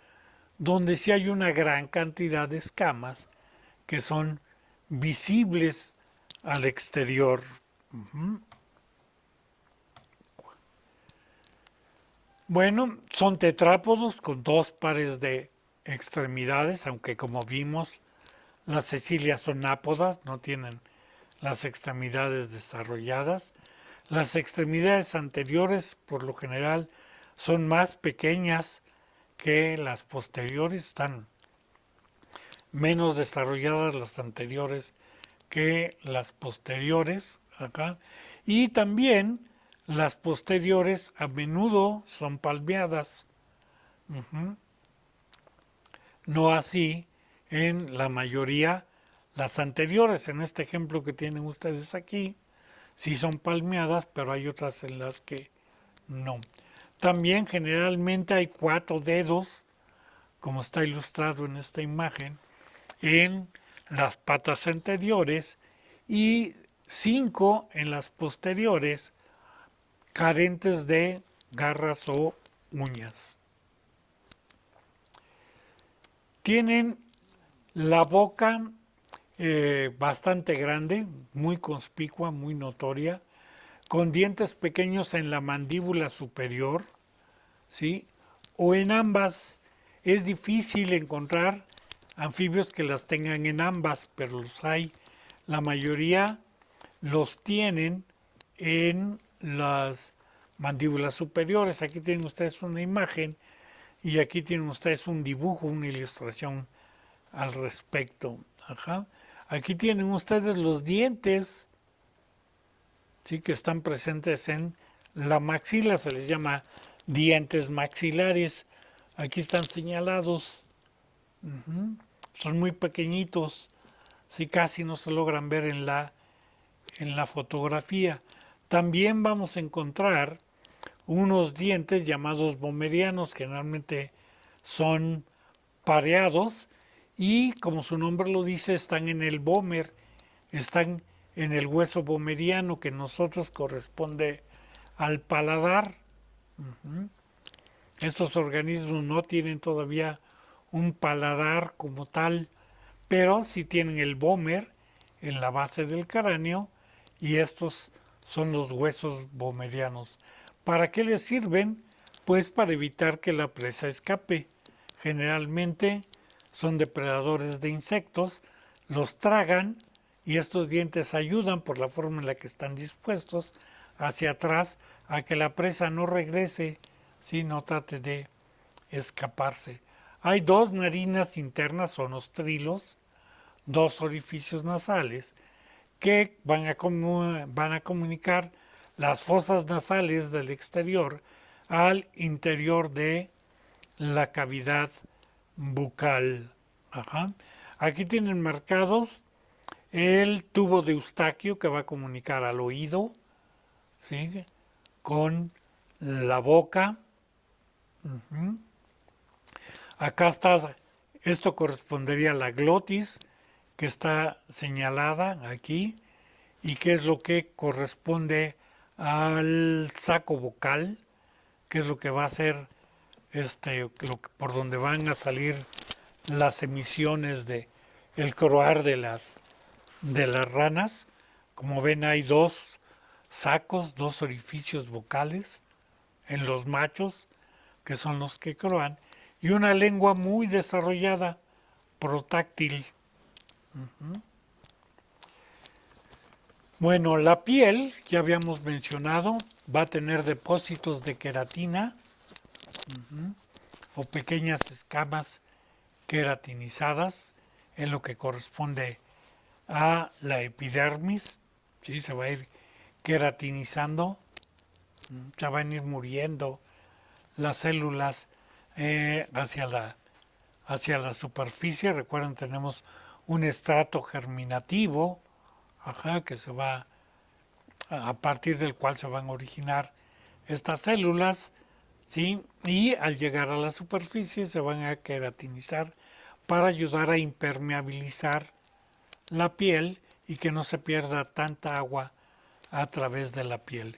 donde sí hay una gran cantidad de escamas que son visibles al exterior. Bueno, son tetrápodos con dos pares de extremidades, aunque como vimos, las cecilias son ápodas, no tienen las extremidades desarrolladas. Las extremidades anteriores, por lo general, son más pequeñas que las posteriores, están menos desarrolladas las anteriores que las posteriores, acá. Y también las posteriores a menudo son palmeadas. No así en la mayoría las anteriores. En este ejemplo que tienen ustedes aquí, sí son palmeadas, pero hay otras en las que no. También generalmente hay 4 dedos, como está ilustrado en esta imagen, en las patas anteriores y 5 en las posteriores, carentes de garras o uñas. Tienen la boca bastante grande, muy conspicua, muy notoria, con dientes pequeños en la mandíbula superior, ¿sí? O en ambas. Es difícil encontrar anfibios que las tengan en ambas, pero los hay. La mayoría los tienen en las mandíbulas superiores. Aquí tienen ustedes una imagen y aquí tienen ustedes un dibujo, una ilustración al respecto. Aquí tienen ustedes los dientes, ¿sí?, que están presentes en la maxila, se les llama dientes maxilares. Aquí están señalados. Son muy pequeñitos, ¿sí?, casi no se logran ver en la fotografía. También vamos a encontrar unos dientes llamados bomerianos, que generalmente son pareados y, como su nombre lo dice, están en el bómer, están en el hueso bomeriano que nosotros corresponde al paladar. Estos organismos no tienen todavía un paladar como tal, pero sí tienen el bómer en la base del cráneo y estos son los huesos bomerianos. ¿Para qué les sirven? Pues para evitar que la presa escape. Generalmente son depredadores de insectos, los tragan y estos dientes ayudan por la forma en la que están dispuestos hacia atrás a que la presa no regrese, si no trate de escaparse. Hay 2 narinas internas o nostrilos dos orificios nasales que van a comunicar las fosas nasales del exterior al interior de la cavidad bucal. Ajá. Aquí tienen marcados el tubo de Eustaquio que va a comunicar al oído, ¿sí? Con la boca. Ujú. Acá está, esto correspondería a la glotis, que está señalada aquí, y que es lo que corresponde al saco vocal, que es lo que va a ser por donde van a salir las emisiones de el croar de las ranas. Como ven, hay dos sacos, dos orificios vocales en los machos, que son los que croan, y una lengua muy desarrollada, protáctil. Bueno, la piel, ya habíamos mencionado, va a tener depósitos de queratina o pequeñas escamas queratinizadas en lo que corresponde a la epidermis. ¿Sí? Se va a ir queratinizando, se van a ir muriendo las células hacia la superficie. Recuerden, tenemos un estrato germinativo, ajá, que se va a partir del cual se van a originar estas células, ¿sí? Y al llegar a la superficie se van a queratinizar para ayudar a impermeabilizar la piel y que no se pierda tanta agua a través de la piel.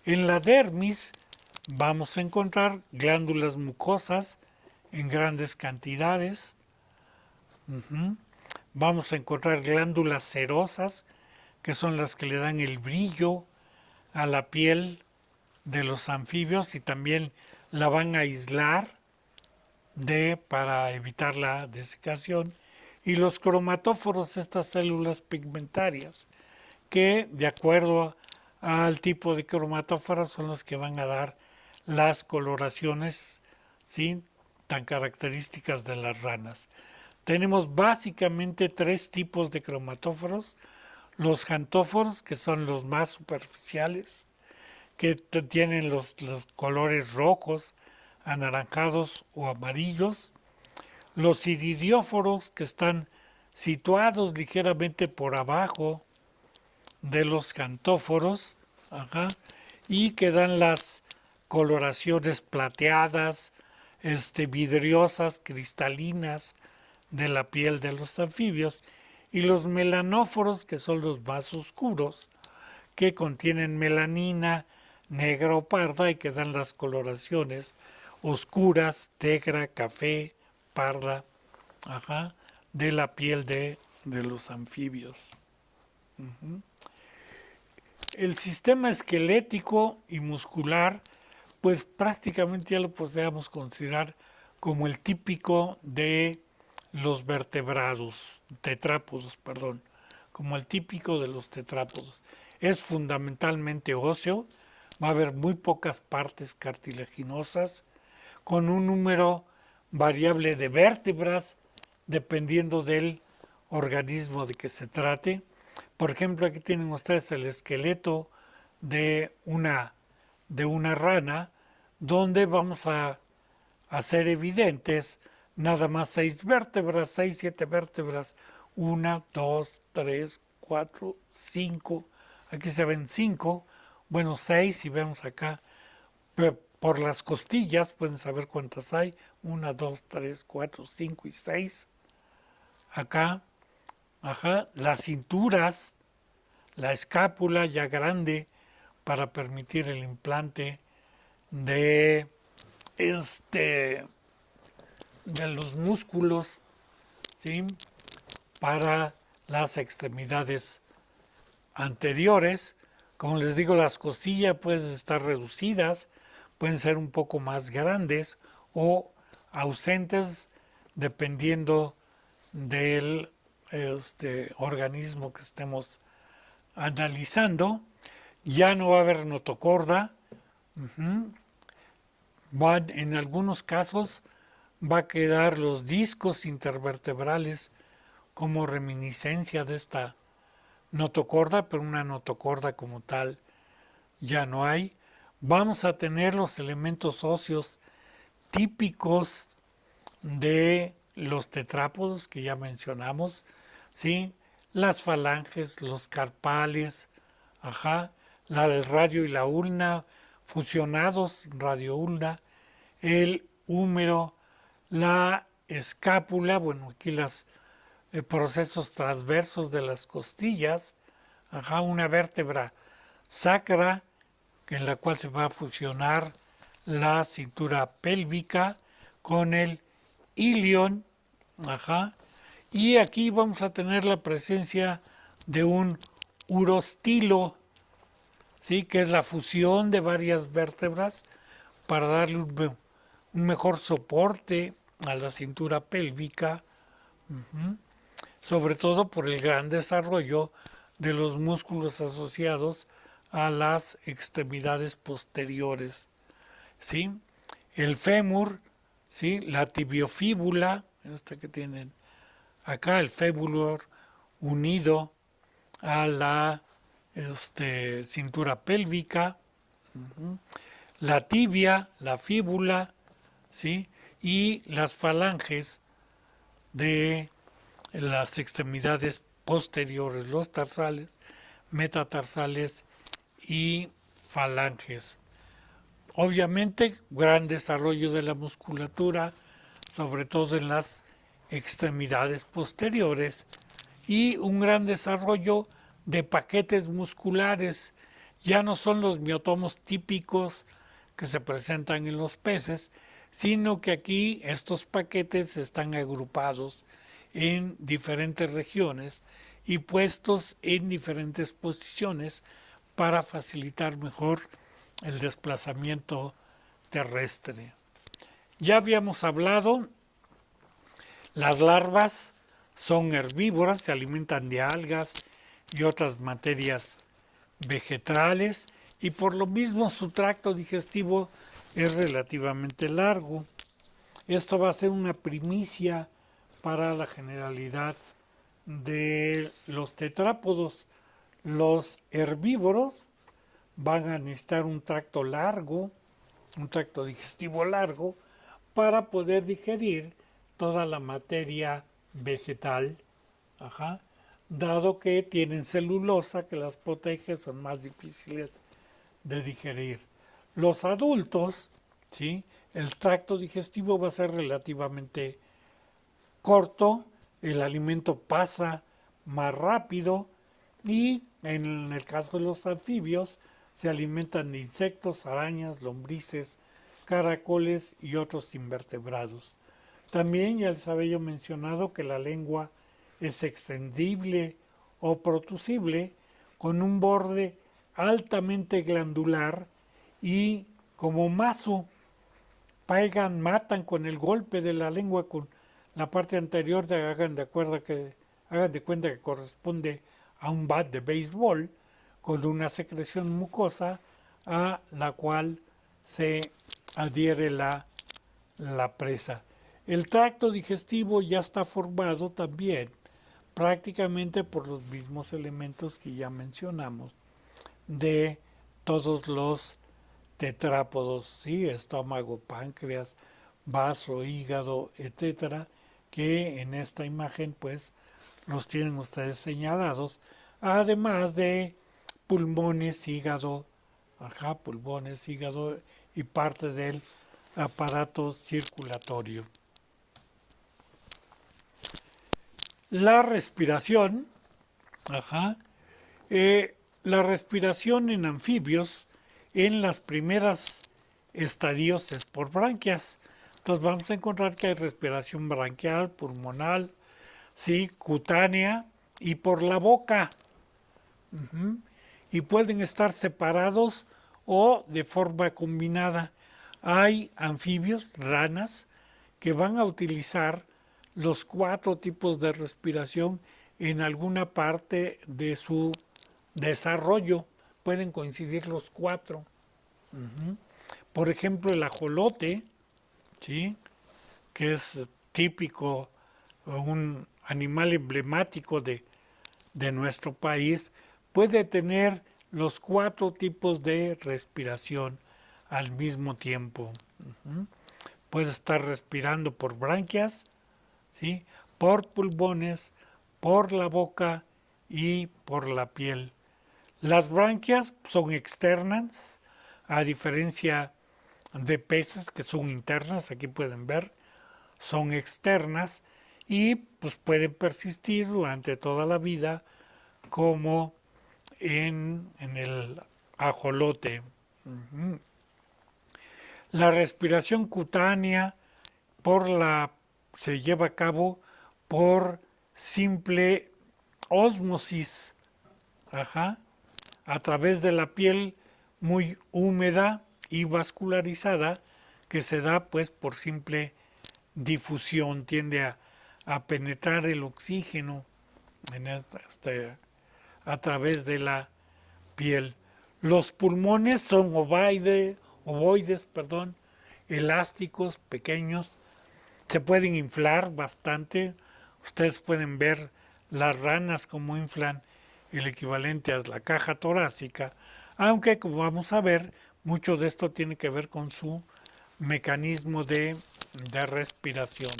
En la dermis vamos a encontrar glándulas mucosas en grandes cantidades. Ujú. Vamos a encontrar glándulas cerosas, que son las que le dan el brillo a la piel de los anfibios y también la van a aislar para evitar la desecación. Y los cromatóforos, estas células pigmentarias, que de acuerdo al tipo de cromatóforos son los que van a dar las coloraciones, ¿sí?, tan características de las ranas. Tenemos básicamente tres tipos de cromatóforos: los jantóforos, que son los más superficiales, que tienen los colores rojos, anaranjados o amarillos; los iridióforos, que están situados ligeramente por abajo de los jantóforos, ajá, y que dan las coloraciones plateadas, vidriosas, cristalinas de la piel de los anfibios; y los melanóforos, que son los más oscuros, que contienen melanina negra o parda y que dan las coloraciones oscuras, negra, café, parda, ajá, de la piel de los anfibios. El sistema esquelético y muscular, pues prácticamente ya lo podríamos considerar como el típico de los vertebrados, tetrápodos, perdón, como el típico de los tetrápodos. Es fundamentalmente óseo, va a haber muy pocas partes cartilaginosas, con un número variable de vértebras dependiendo del organismo de que se trate. Por ejemplo, aquí tienen ustedes el esqueleto de una rana, donde vamos a hacer evidentes nada más 6 vértebras, 6, 7 vértebras, 1, 2, 3, 4, 5, aquí se ven 5, bueno, 6, y vemos acá, por las costillas pueden saber cuántas hay: 1, 2, 3, 4, 5 y 6. Acá, ajá, las cinturas, la escápula ya grande para permitir el implante de este de los músculos, ¿sí?, para las extremidades anteriores. Como les digo, las costillas pueden estar reducidas, pueden ser un poco más grandes o ausentes dependiendo del organismo que estemos analizando. Ya no va a haber notocorda. En algunos casos va a quedar los discos intervertebrales como reminiscencia de esta notocorda, pero una notocorda como tal ya no hay. Vamos a tener los elementos óseos típicos de los tetrápodos que ya mencionamos, ¿sí? Las falanges, los carpales, ajá, el radio y la ulna, fusionados, radioulna, el húmero, la escápula, bueno, aquí los procesos transversos de las costillas, ajá, una vértebra sacra, en la cual se va a fusionar la cintura pélvica con el ilion, ajá, y aquí vamos a tener la presencia de un urostilo, ¿sí? Que es la fusión de varias vértebras para darle un mejor soporte a la cintura pélvica, sobre todo por el gran desarrollo de los músculos asociados a las extremidades posteriores, ¿sí? El fémur, ¿sí? La tibiofíbula, esta que tienen acá, el fémur unido a la cintura pélvica, la tibia, la fíbula, ¿sí? Y las falanges de las extremidades posteriores, los tarsales, metatarsales y falanges. Obviamente, gran desarrollo de la musculatura, sobre todo en las extremidades posteriores, y un gran desarrollo de paquetes musculares. Ya no son los miotomos típicos que se presentan en los peces, sino que aquí estos paquetes están agrupados en diferentes regiones y puestos en diferentes posiciones para facilitar mejor el desplazamiento terrestre. Ya habíamos hablado, las larvas son herbívoras, se alimentan de algas y otras materias vegetales y por lo mismo su tracto digestivo es relativamente largo. Esto va a ser una primicia para la generalidad de los tetrápodos. Los herbívoros van a necesitar un tracto largo, un tracto digestivo largo, para poder digerir toda la materia vegetal, ajá, dado que tienen celulosa que las protege, son más difíciles de digerir. Los adultos, ¿sí? El tracto digestivo va a ser relativamente corto, el alimento pasa más rápido y en el caso de los anfibios se alimentan de insectos, arañas, lombrices, caracoles y otros invertebrados. También ya les había yo mencionado que la lengua es extendible o protusible con un borde altamente glandular y como mazo matan con el golpe de la lengua con la parte anterior hagan de cuenta que corresponde a un bat de béisbol con una secreción mucosa a la cual se adhiere la presa. El tracto digestivo ya está formado también prácticamente por los mismos elementos que ya mencionamos de todos los tetrápodos, ¿sí? Estómago, páncreas, vaso, hígado, etcétera, que en esta imagen pues los tienen ustedes señalados, además de pulmones, hígado, pulmones, hígado y parte del aparato circulatorio. La respiración, la respiración en anfibios en las primeras estadios es por branquias. Entonces vamos a encontrar que hay respiración branquial, pulmonar, ¿sí? Cutánea y por la boca. Y pueden estar separados o de forma combinada. Hay anfibios, ranas, que van a utilizar los 4 tipos de respiración en alguna parte de su desarrollo. Pueden coincidir los 4. Por ejemplo, el ajolote, ¿sí? Que es típico un animal emblemático de nuestro país, puede tener los 4 tipos de respiración al mismo tiempo. Puede estar respirando por branquias, ¿sí? Por pulmones, por la boca y por la piel. Las branquias son externas, a diferencia de peces que son internas, aquí pueden ver, son externas y pues pueden persistir durante toda la vida como en el ajolote. La respiración cutánea se lleva a cabo por simple ósmosis, a través de la piel muy húmeda y vascularizada que se da pues por simple difusión, tiende a penetrar el oxígeno a través de la piel. Los pulmones son ovoides, elásticos, pequeños, se pueden inflar bastante. Ustedes pueden ver las ranas como inflan el equivalente a la caja torácica, aunque como vamos a ver, mucho de esto tiene que ver con su mecanismo de respiración.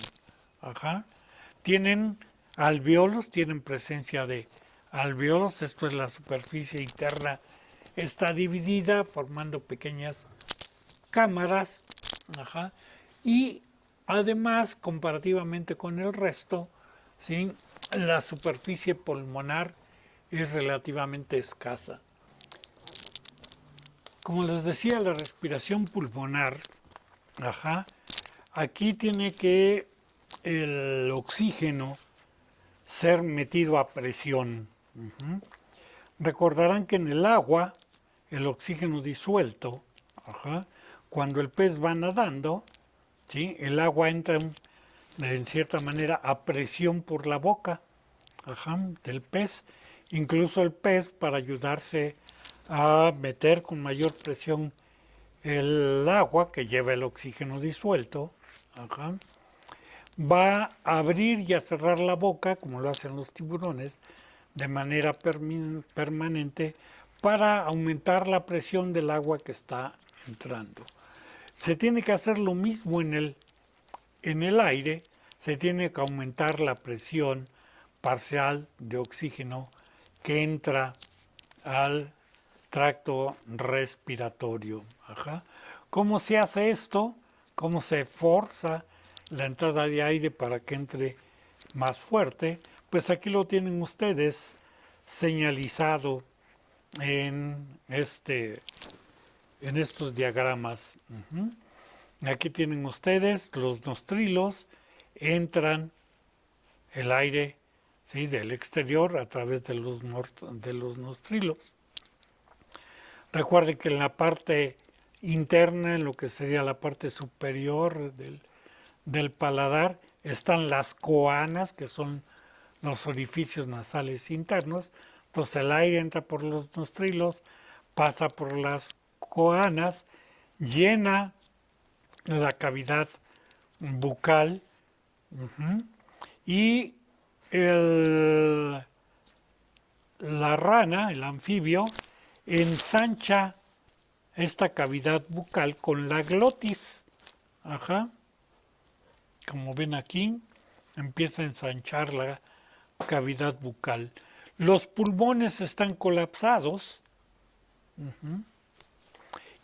Tienen alvéolos, tienen presencia de alvéolos, esto es la superficie interna, está dividida formando pequeñas cámaras, y además comparativamente con el resto, ¿sí? La superficie pulmonar es relativamente escasa. Como les decía, la respiración pulmonar, aquí tiene que el oxígeno ser metido a presión. Recordarán que en el agua, el oxígeno disuelto, cuando el pez va nadando, ¿sí? El agua entra en cierta manera a presión por la boca del pez. Incluso el pez, para ayudarse a meter con mayor presión el agua que lleva el oxígeno disuelto, va a abrir y a cerrar la boca, como lo hacen los tiburones, de manera permanente para aumentar la presión del agua que está entrando. Se tiene que hacer lo mismo en el aire, se tiene que aumentar la presión parcial de oxígeno que entra al tracto respiratorio. ¿Cómo se hace esto? ¿Cómo se forza la entrada de aire para que entre más fuerte? Pues aquí lo tienen ustedes señalizado en estos diagramas. Aquí tienen ustedes los nostrilos, entran el aire, ¿sí?, del exterior a través de los nostrilos. Recuerden que en la parte interna, en lo que sería la parte superior del paladar, están las coanas, que son los orificios nasales internos. Entonces el aire entra por los nostrilos, pasa por las coanas, llena la cavidad bucal, y la rana, el anfibio, ensancha esta cavidad bucal con la glotis. Como ven aquí, empieza a ensanchar la cavidad bucal. Los pulmones están colapsados,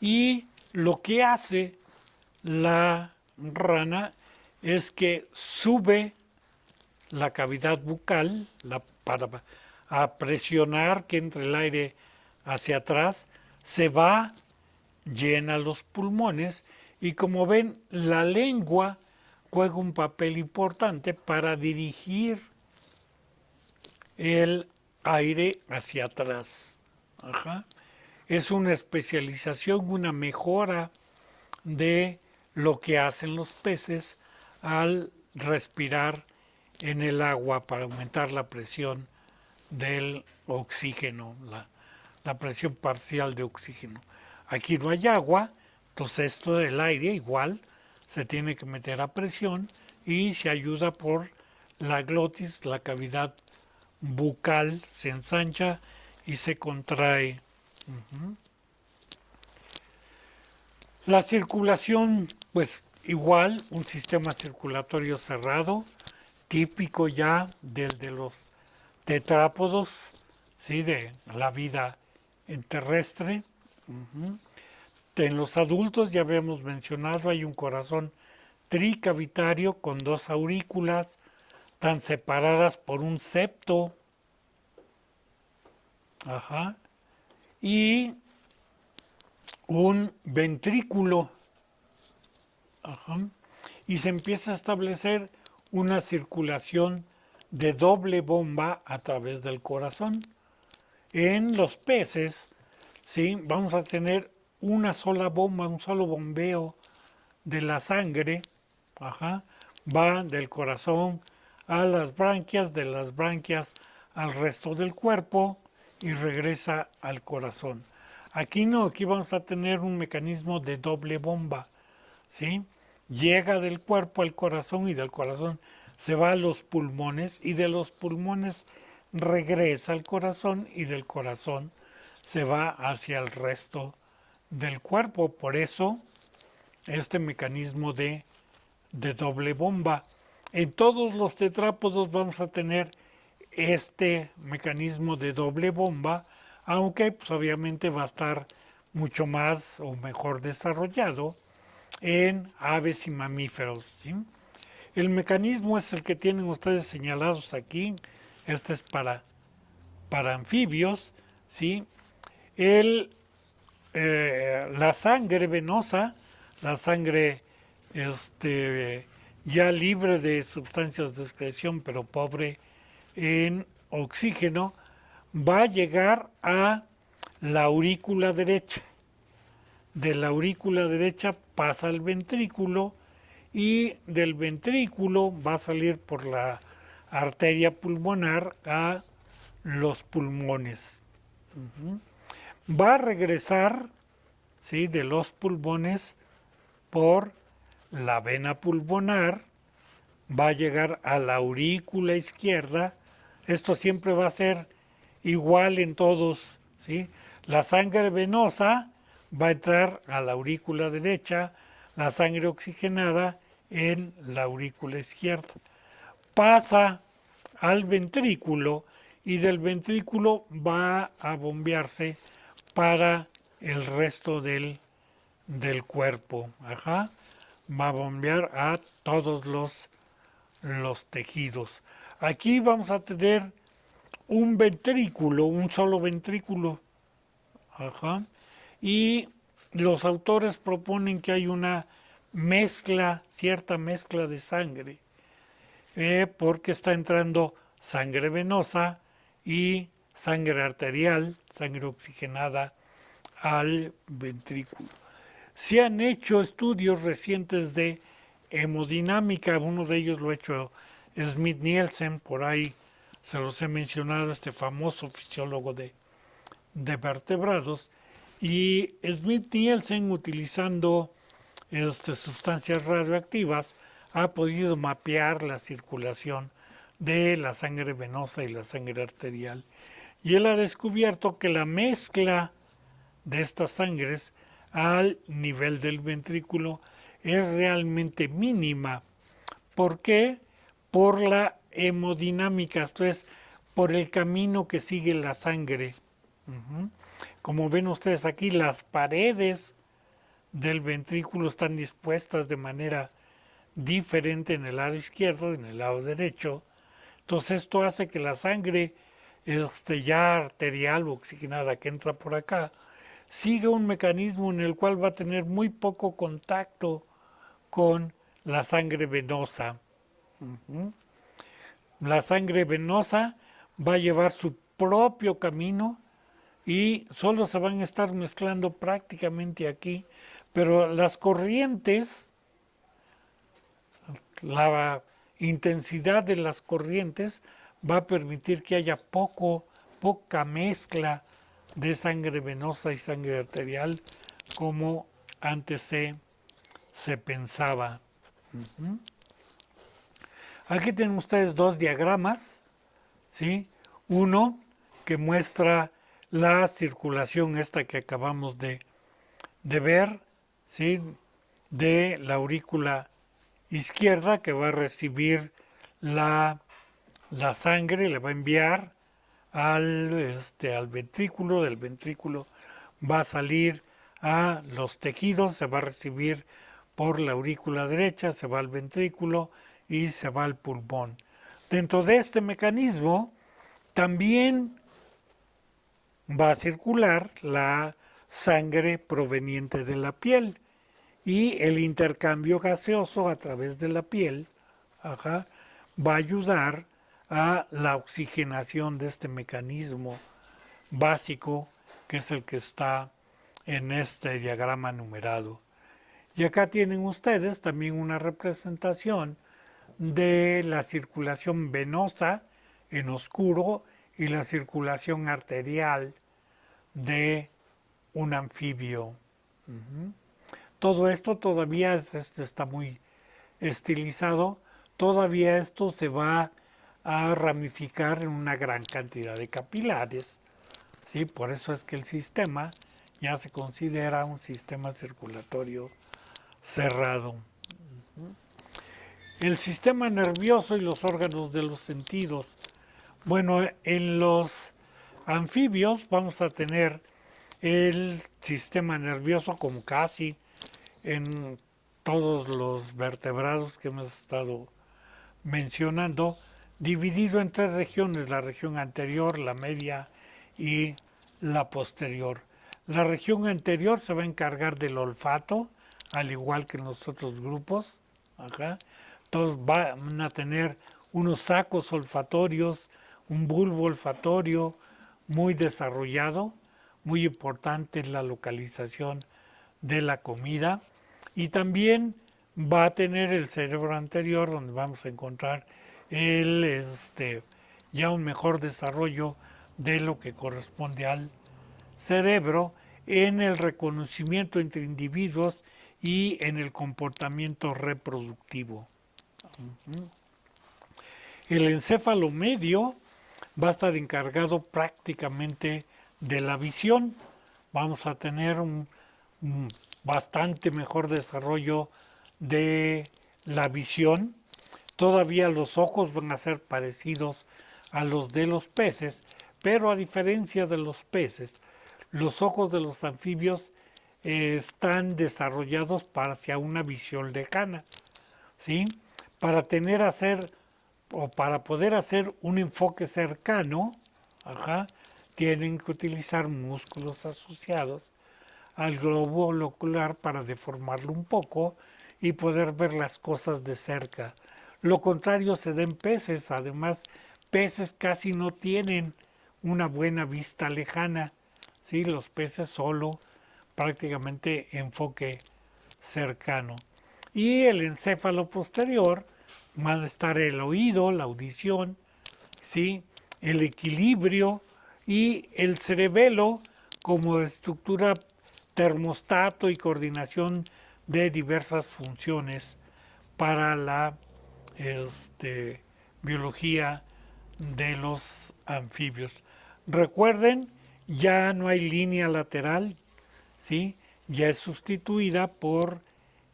y lo que hace la rana es que sube la cavidad bucal para a presionar que entre el aire hacia atrás, se va, llena los pulmones, y como ven, la lengua juega un papel importante para dirigir el aire hacia atrás. Es una especialización, una mejora de lo que hacen los peces al respirar en el agua para aumentar la presión del oxígeno, la presión parcial de oxígeno. Aquí no hay agua, entonces esto del aire igual se tiene que meter a presión y se ayuda por la glotis, la cavidad bucal, se ensancha y se contrae. La circulación, pues igual, un sistema circulatorio cerrado, típico ya del de los tetrápodos, ¿sí? De la vida terrestre. En los adultos, ya habíamos mencionado, hay un corazón tricavitario con dos aurículas, tan separadas por un septo. Ajá. Y un ventrículo. Ajá. Y se empieza a establecer una circulación de doble bomba a través del corazón. En los peces, ¿sí? Vamos a tener una sola bomba, un solo bombeo de la sangre. Ajá. Va del corazón a las branquias, de las branquias al resto del cuerpo y regresa al corazón. Aquí no, aquí vamos a tener un mecanismo de doble bomba, ¿sí? Llega del cuerpo al corazón y del corazón se va a los pulmones y de los pulmones regresa al corazón y del corazón se va hacia el resto del cuerpo. Por eso este mecanismo de doble bomba. En todos los tetrápodos vamos a tener este mecanismo de doble bomba, aunque pues, obviamente va a estar mucho más o mejor desarrollado en aves y mamíferos. ¿Sí? El mecanismo es el que tienen ustedes señalados aquí. Este es para anfibios. ¿Sí? La sangre venosa, la sangre ya libre de sustancias de excreción, pero pobre en oxígeno, va a llegar a la aurícula derecha. De la aurícula derecha pasa al ventrículo y del ventrículo va a salir por la arteria pulmonar a los pulmones. Va a regresar, ¿sí? De los pulmones por la vena pulmonar, va a llegar a la aurícula izquierda. Esto siempre va a ser igual en todos, ¿sí? La sangre venosa va a entrar a la aurícula derecha, la sangre oxigenada en la aurícula izquierda. Pasa al ventrículo y del ventrículo va a bombearse para el resto del cuerpo. Ajá. Va a bombear a todos los tejidos. Aquí vamos a tener un ventrículo, un solo ventrículo. Ajá. Y los autores proponen que hay una mezcla, cierta mezcla de sangre, porque está entrando sangre venosa y sangre arterial, sangre oxigenada al ventrículo. Se han hecho estudios recientes de hemodinámica, uno de ellos lo ha hecho Smith-Nielsen, por ahí se los he mencionado, este famoso fisiólogo de vertebrados, y Smith-Nielsen, utilizando sustancias radioactivas, ha podido mapear la circulación de la sangre venosa y la sangre arterial. Y él ha descubierto que la mezcla de estas sangres al nivel del ventrículo es realmente mínima. ¿Por qué? Por la hemodinámica, esto es, por el camino que sigue la sangre. Como ven ustedes aquí, las paredes del ventrículo están dispuestas de manera diferente en el lado izquierdo y en el lado derecho. Entonces esto hace que la sangre ya arterial o oxigenada que entra por acá siga un mecanismo en el cual va a tener muy poco contacto con la sangre venosa. La sangre venosa va a llevar su propio camino y solo se van a estar mezclando prácticamente aquí, pero las corrientes, la intensidad de las corrientes va a permitir que haya poca mezcla de sangre venosa y sangre arterial como antes se pensaba. Aquí tienen ustedes dos diagramas, ¿sí? Uno que muestra la circulación esta que acabamos de ver, ¿sí? De la aurícula izquierda, que va a recibir la sangre, le va a enviar al ventrículo, del ventrículo va a salir a los tejidos, se va a recibir por la aurícula derecha, se va al ventrículo y se va al pulmón. Dentro de este mecanismo también va a circular la sangre proveniente de la piel y el intercambio gaseoso a través de la piel, ajá, va a ayudar a la oxigenación de este mecanismo básico que es el que está en este diagrama numerado. Y acá tienen ustedes también una representación de la circulación venosa en oscuro y la circulación arterial de un anfibio. Todo esto todavía está muy estilizado, todavía esto se va a ramificar en una gran cantidad de capilares, ¿sí? Por eso es que el sistema ya se considera un sistema circulatorio cerrado. El sistema nervioso y los órganos de los sentidos. Bueno, en los anfibios vamos a tener el sistema nervioso como casi en todos los vertebrados que hemos estado mencionando, dividido en tres regiones, la región anterior, la media y la posterior. La región anterior se va a encargar del olfato, al igual que en los otros grupos. Ajá. Todos van a tener unos sacos olfatorios, un bulbo olfatorio muy desarrollado, muy importante en la localización de la comida, y también va a tener el cerebro anterior, donde vamos a encontrar ya un mejor desarrollo de lo que corresponde al cerebro en el reconocimiento entre individuos y en el comportamiento reproductivo. El encéfalo medio va a estar encargado prácticamente de la visión. Vamos a tener un bastante mejor desarrollo de la visión. Todavía los ojos van a ser parecidos a los de los peces, pero a diferencia de los peces, los ojos de los anfibios están desarrollados para hacia una visión lejana, ¿sí? Para poder hacer un enfoque cercano, ajá, tienen que utilizar músculos asociados al globo ocular para deformarlo un poco y poder ver las cosas de cerca. Lo contrario se da en peces, además peces casi no tienen una buena vista lejana, ¿sí? Los peces solo prácticamente enfoque cercano. Y el encéfalo posterior van a estar el oído, la audición, ¿sí? El equilibrio y el cerebelo como estructura termostato y coordinación de diversas funciones para la biología de los anfibios. Recuerden, ya no hay línea lateral, ¿sí? Ya es sustituida por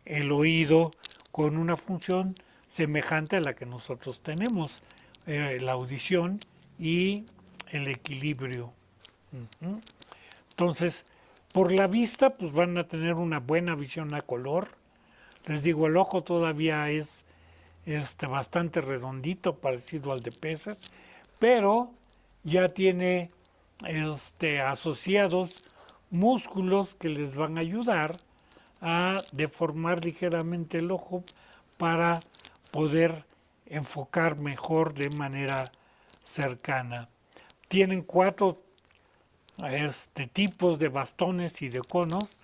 el oído con una función semejante a la que nosotros tenemos, la audición y el equilibrio. Entonces, por la vista, pues van a tener una buena visión a color. Les digo, el ojo todavía es bastante redondito, parecido al de peces, pero ya tiene asociados músculos que les van a ayudar a deformar ligeramente el ojo para poder enfocar mejor de manera cercana. Tienen cuatro tipos de bastones y de conos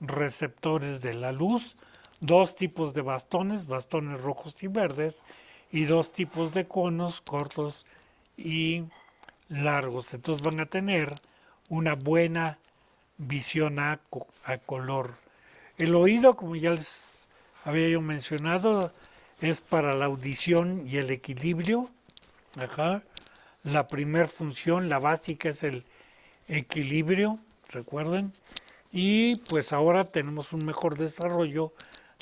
receptores de la luz, dos tipos de bastones, bastones rojos y verdes, y dos tipos de conos cortos y largos. Entonces van a tener una buena visión a color. El oído, como ya les había yo mencionado, es para la audición y el equilibrio. Ajá. La primer función, la básica, es el equilibrio, recuerden. Y pues ahora tenemos un mejor desarrollo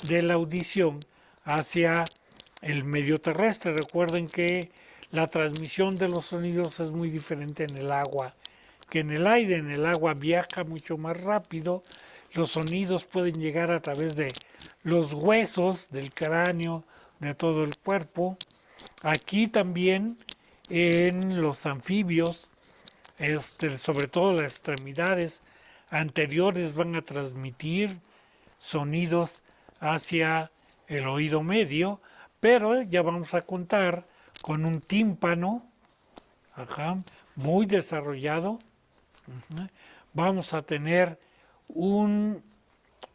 de la audición hacia el medio terrestre. Recuerden que la transmisión de los sonidos es muy diferente en el agua que en el aire. En el agua viaja mucho más rápido. Los sonidos pueden llegar a través de los huesos del cráneo, de todo el cuerpo. Aquí también en los anfibios, sobre todo las extremidades anteriores van a transmitir sonidos hacia el oído medio, pero ya vamos a contar con un tímpano, ajá, muy desarrollado. Vamos a tener un,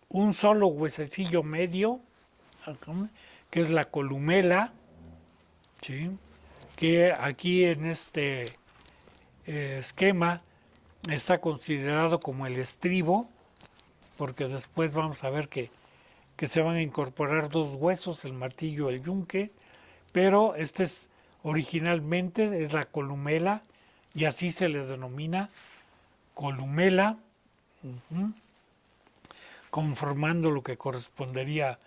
un solo huesecillo medio, ajá, que es la columela, ¿sí? Que aquí en este esquema está considerado como el estribo, porque después vamos a ver que se van a incorporar dos huesos, el martillo y el yunque, pero este es originalmente es la columela y así se le denomina columela, conformando lo que correspondería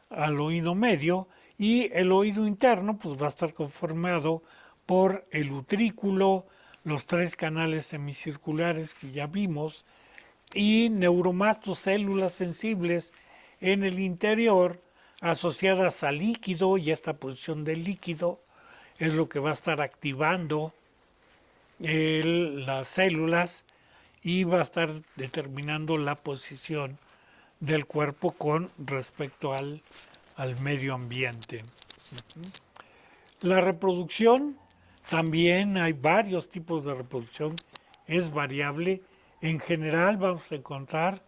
al oído medio, y el oído interno pues va a estar conformado por el utrículo, los tres canales semicirculares que ya vimos, y neuromastos, células sensibles en el interior asociadas al líquido, y esta posición del líquido es lo que va a estar activando las células y va a estar determinando la posición del cuerpo con respecto al medio ambiente. La reproducción, también hay varios tipos de reproducción, es variable. En general vamos a encontrar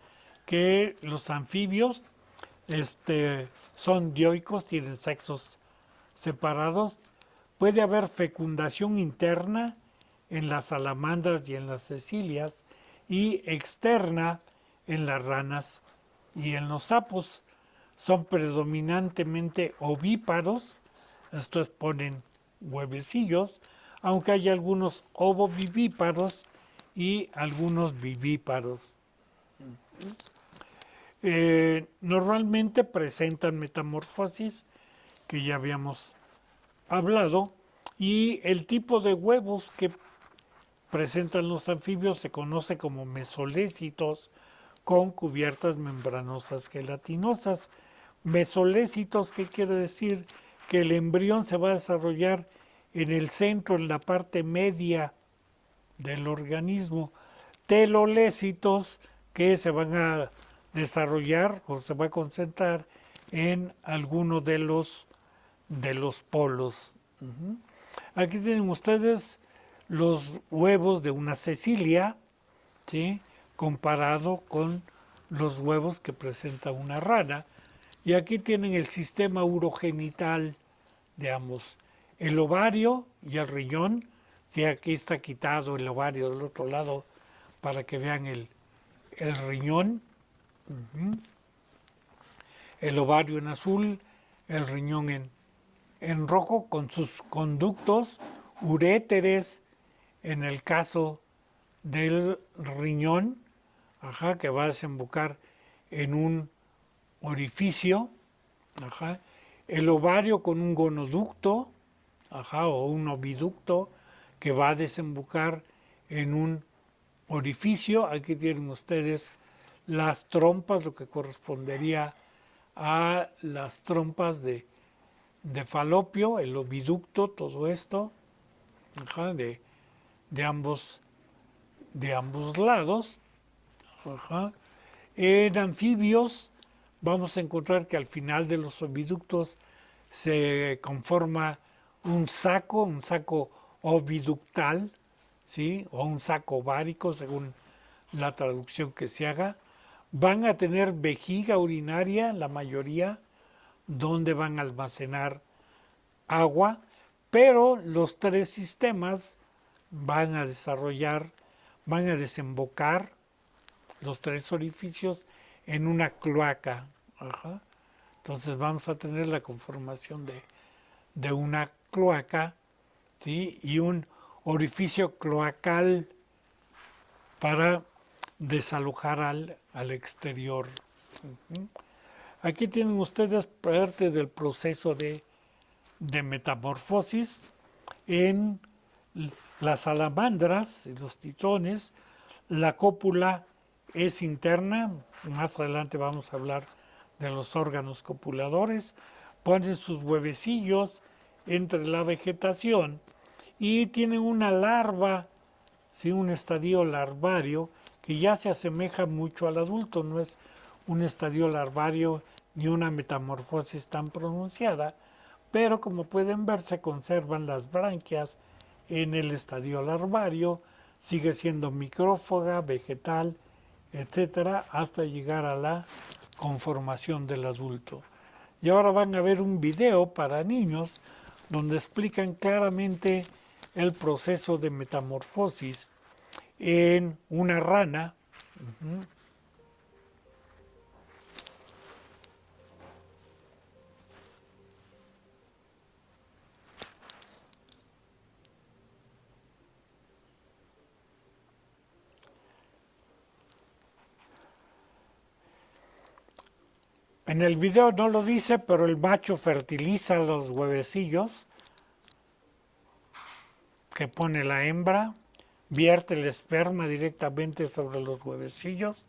que los anfibios son dioicos, tienen sexos separados. Puede haber fecundación interna en las salamandras y en las cecilias, y externa en las ranas y en los sapos. Son predominantemente ovíparos, estos ponen huevecillos, aunque hay algunos ovovivíparos y algunos vivíparos. Normalmente presentan metamorfosis, que ya habíamos hablado, y el tipo de huevos que presentan los anfibios se conoce como mesolécitos, con cubiertas membranosas gelatinosas. Mesolécitos, ¿qué quiere decir? Que el embrión se va a desarrollar en el centro, en la parte media del organismo. Telolécitos, que se van a desarrollar o se va a concentrar en alguno de los polos. Aquí tienen ustedes los huevos de una cecilia, ¿sí?, comparado con los huevos que presenta una rana. Y aquí tienen el sistema urogenital de ambos, el ovario y el riñón. Sí, aquí está quitado el ovario del otro lado para que vean el riñón. El ovario en azul, el riñón en rojo, con sus conductos uréteres en el caso del riñón, ajá, que va a desembocar en un orificio, ajá. El ovario con un gonoducto, ajá, o un oviducto que va a desembocar en un orificio. Aquí tienen ustedes las trompas, lo que correspondería a las trompas de falopio, el oviducto, todo esto, ajá, de ambos lados. Ajá. En anfibios vamos a encontrar que al final de los oviductos se conforma un saco oviductal, ¿sí?, o un saco ovárico, según la traducción que se haga. Van a tener vejiga urinaria, la mayoría, donde van a almacenar agua, pero los tres sistemas van a desembocar los tres orificios en una cloaca. Ajá. Entonces vamos a tener la conformación de una cloaca, ¿sí? Y un orificio cloacal para desalojar al exterior. Aquí tienen ustedes parte del proceso de metamorfosis en las salamandras y los tritones. La cópula es interna, más adelante vamos a hablar de los órganos copuladores, ponen sus huevecillos entre la vegetación y tienen una larva, ¿sí? Un estadio larvario que ya se asemeja mucho al adulto, no es un estadio larvario ni una metamorfosis tan pronunciada, pero como pueden ver se conservan las branquias en el estadio larvario, sigue siendo micrófaga, vegetal, etcétera, hasta llegar a la conformación del adulto. Y ahora van a ver un video para niños donde explican claramente el proceso de metamorfosis en una rana. En el video no lo dice, pero el macho fertiliza los huevecillos que pone la hembra, vierte el esperma directamente sobre los huevecillos.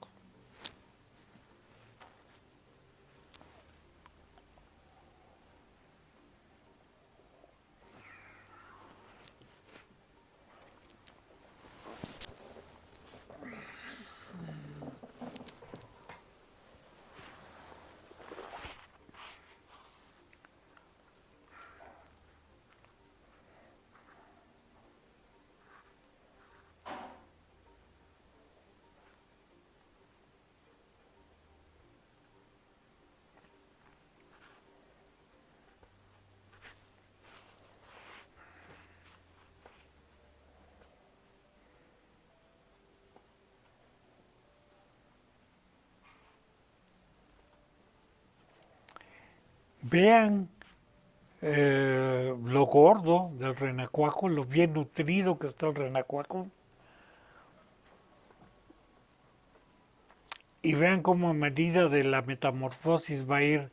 Vean lo gordo del renacuajo, lo bien nutrido que está el renacuajo. Y vean cómo a medida de la metamorfosis va a ir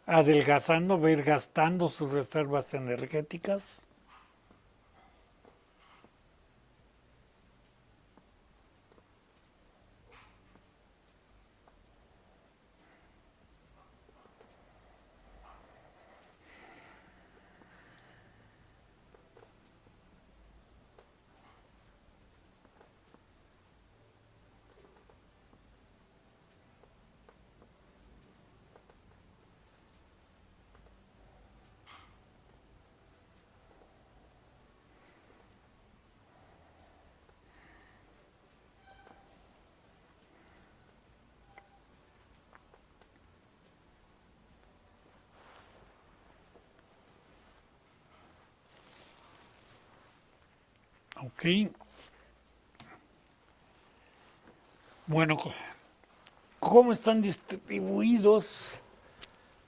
adelgazando, va a ir gastando sus reservas energéticas. Ok. Bueno, ¿cómo están distribuidos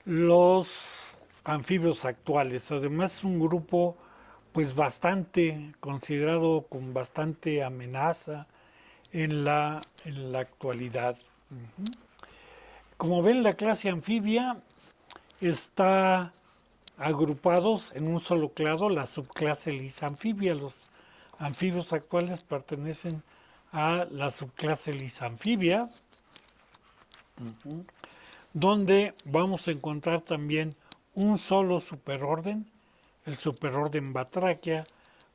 los anfibios actuales? Además es un grupo pues bastante considerado con bastante amenaza en la actualidad. Como ven, la clase anfibia está agrupados en un solo clado la subclase Lisanfibia. Los anfibios actuales pertenecen a la subclase Lisanfibia, donde vamos a encontrar también un solo superorden, el superorden Batrachia,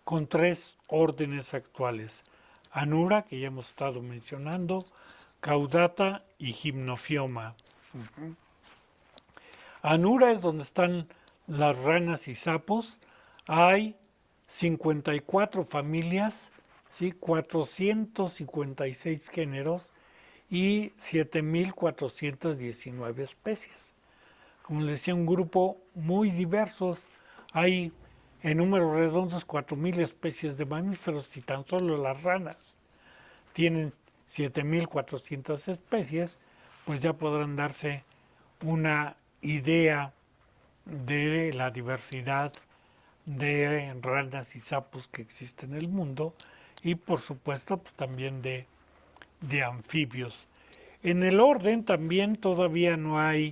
con 3 órdenes actuales: Anura, que ya hemos estado mencionando, Caudata y Gymnophioma. Anura es donde están las ranas y sapos. Hay 54 familias, ¿sí? 456 géneros y 7.419 especies. Como les decía, un grupo muy diverso. Hay en números redondos 4.000 especies de mamíferos y tan solo las ranas tienen 7.400 especies, pues ya podrán darse una idea de la diversidad de ranas y sapos que existe en el mundo y por supuesto pues también de anfibios. En el orden también todavía no hay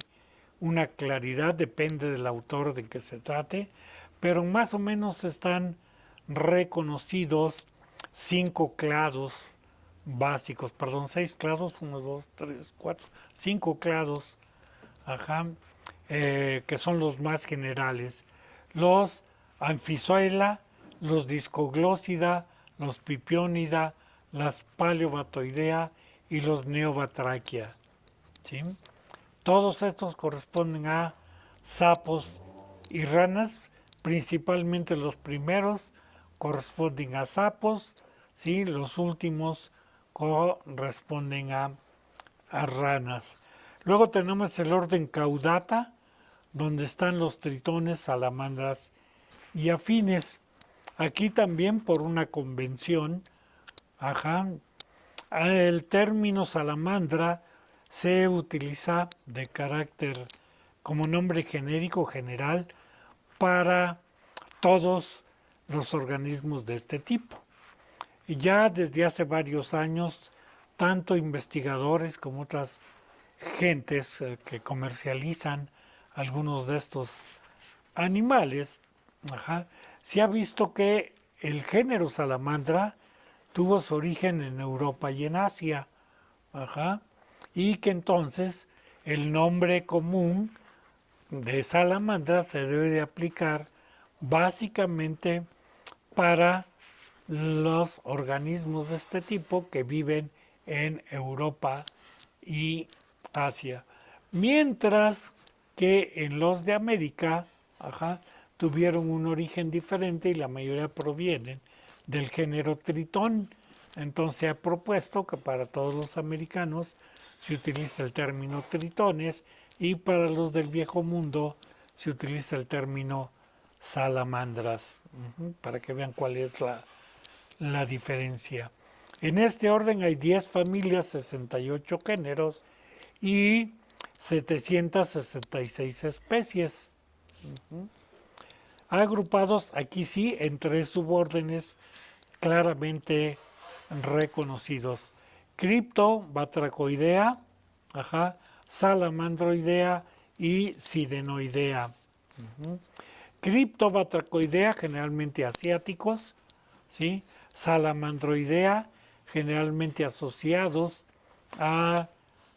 una claridad, depende del autor de que se trate, pero más o menos están reconocidos 5 clados básicos, perdón, 6 clados, 1, 2, 3, 4, 5 clados, ajá, que son los más generales. Los Amphizoela, los Discoglósida, los Pipiónida, las Paleobatoidea y los Neobatrachia. ¿Sí? Todos estos corresponden a sapos y ranas, principalmente los primeros corresponden a sapos, ¿sí? Los últimos corresponden a ranas. Luego tenemos el orden Caudata, donde están los tritones, salamandras y afines. Aquí también por una convención, ajá, el término salamandra se utiliza de carácter como nombre genérico general para todos los organismos de este tipo. Y ya desde hace varios años, tanto investigadores como otras gentes que comercializan algunos de estos animales, ajá, se ha visto que el género salamandra tuvo su origen en Europa y en Asia, ajá, y que entonces el nombre común de salamandra se debe de aplicar básicamente para los organismos de este tipo que viven en Europa y Asia. Mientras que en los de América, ajá, tuvieron un origen diferente y la mayoría provienen del género tritón. Entonces se ha propuesto que para todos los americanos se utiliza el término tritones y para los del viejo mundo se utiliza el término salamandras, para que vean cuál es la diferencia. En este orden hay 10 familias, 68 géneros y 766 especies, agrupados aquí sí en 3 subórdenes claramente reconocidos: Cryptobatrachoidea, ajá, Salamandroidea y Sirenoidea. Cryptobatrachoidea, generalmente asiáticos, ¿sí? Salamandroidea, generalmente asociados a,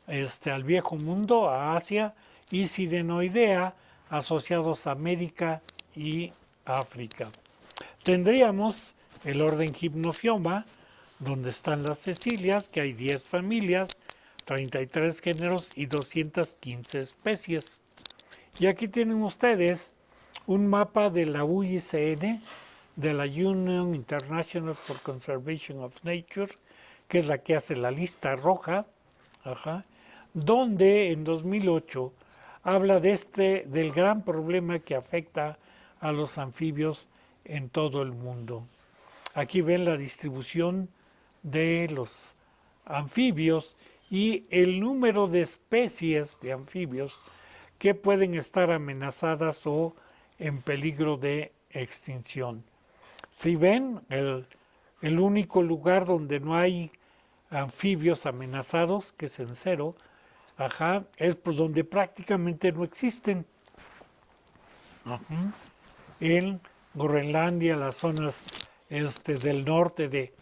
al viejo mundo, a Asia, y Sirenoidea, asociados a América y África. Tendríamos el orden Hypnofioma, donde están las cecilias, que hay 10 familias, 33 géneros y 215 especies. Y aquí tienen ustedes un mapa de la UICN, de la Union International for Conservation of Nature, que es la que hace la lista roja, ajá, donde en 2008 habla del gran problema que afecta a los anfibios en todo el mundo. Aquí ven la distribución de los anfibios y el número de especies de anfibios que pueden estar amenazadas o en peligro de extinción. Si ven, el único lugar donde no hay anfibios amenazados, que es en cero, ajá, es por donde prácticamente no existen. Ajá. En Groenlandia, las zonas del norte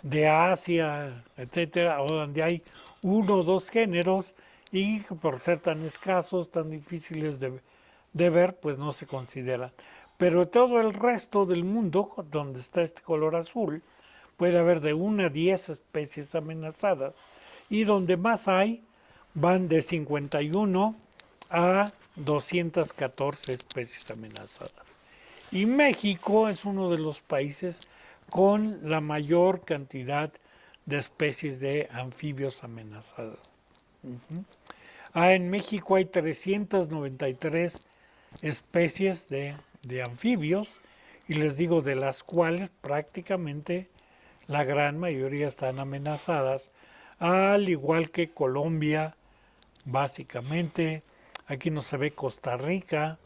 de Asia, etcétera, o donde hay 1 o 2 géneros y por ser tan escasos, tan difíciles de ver, pues no se consideran. Pero todo el resto del mundo, donde está este color azul, puede haber de 1 a 10 especies amenazadas y donde más hay van de 51 a 214 especies amenazadas. Y México es uno de los países con la mayor cantidad de especies de anfibios amenazadas. En México hay 393 especies de anfibios y les digo de las cuales prácticamente la gran mayoría están amenazadas, al igual que Colombia, básicamente, aquí no se ve Costa Rica.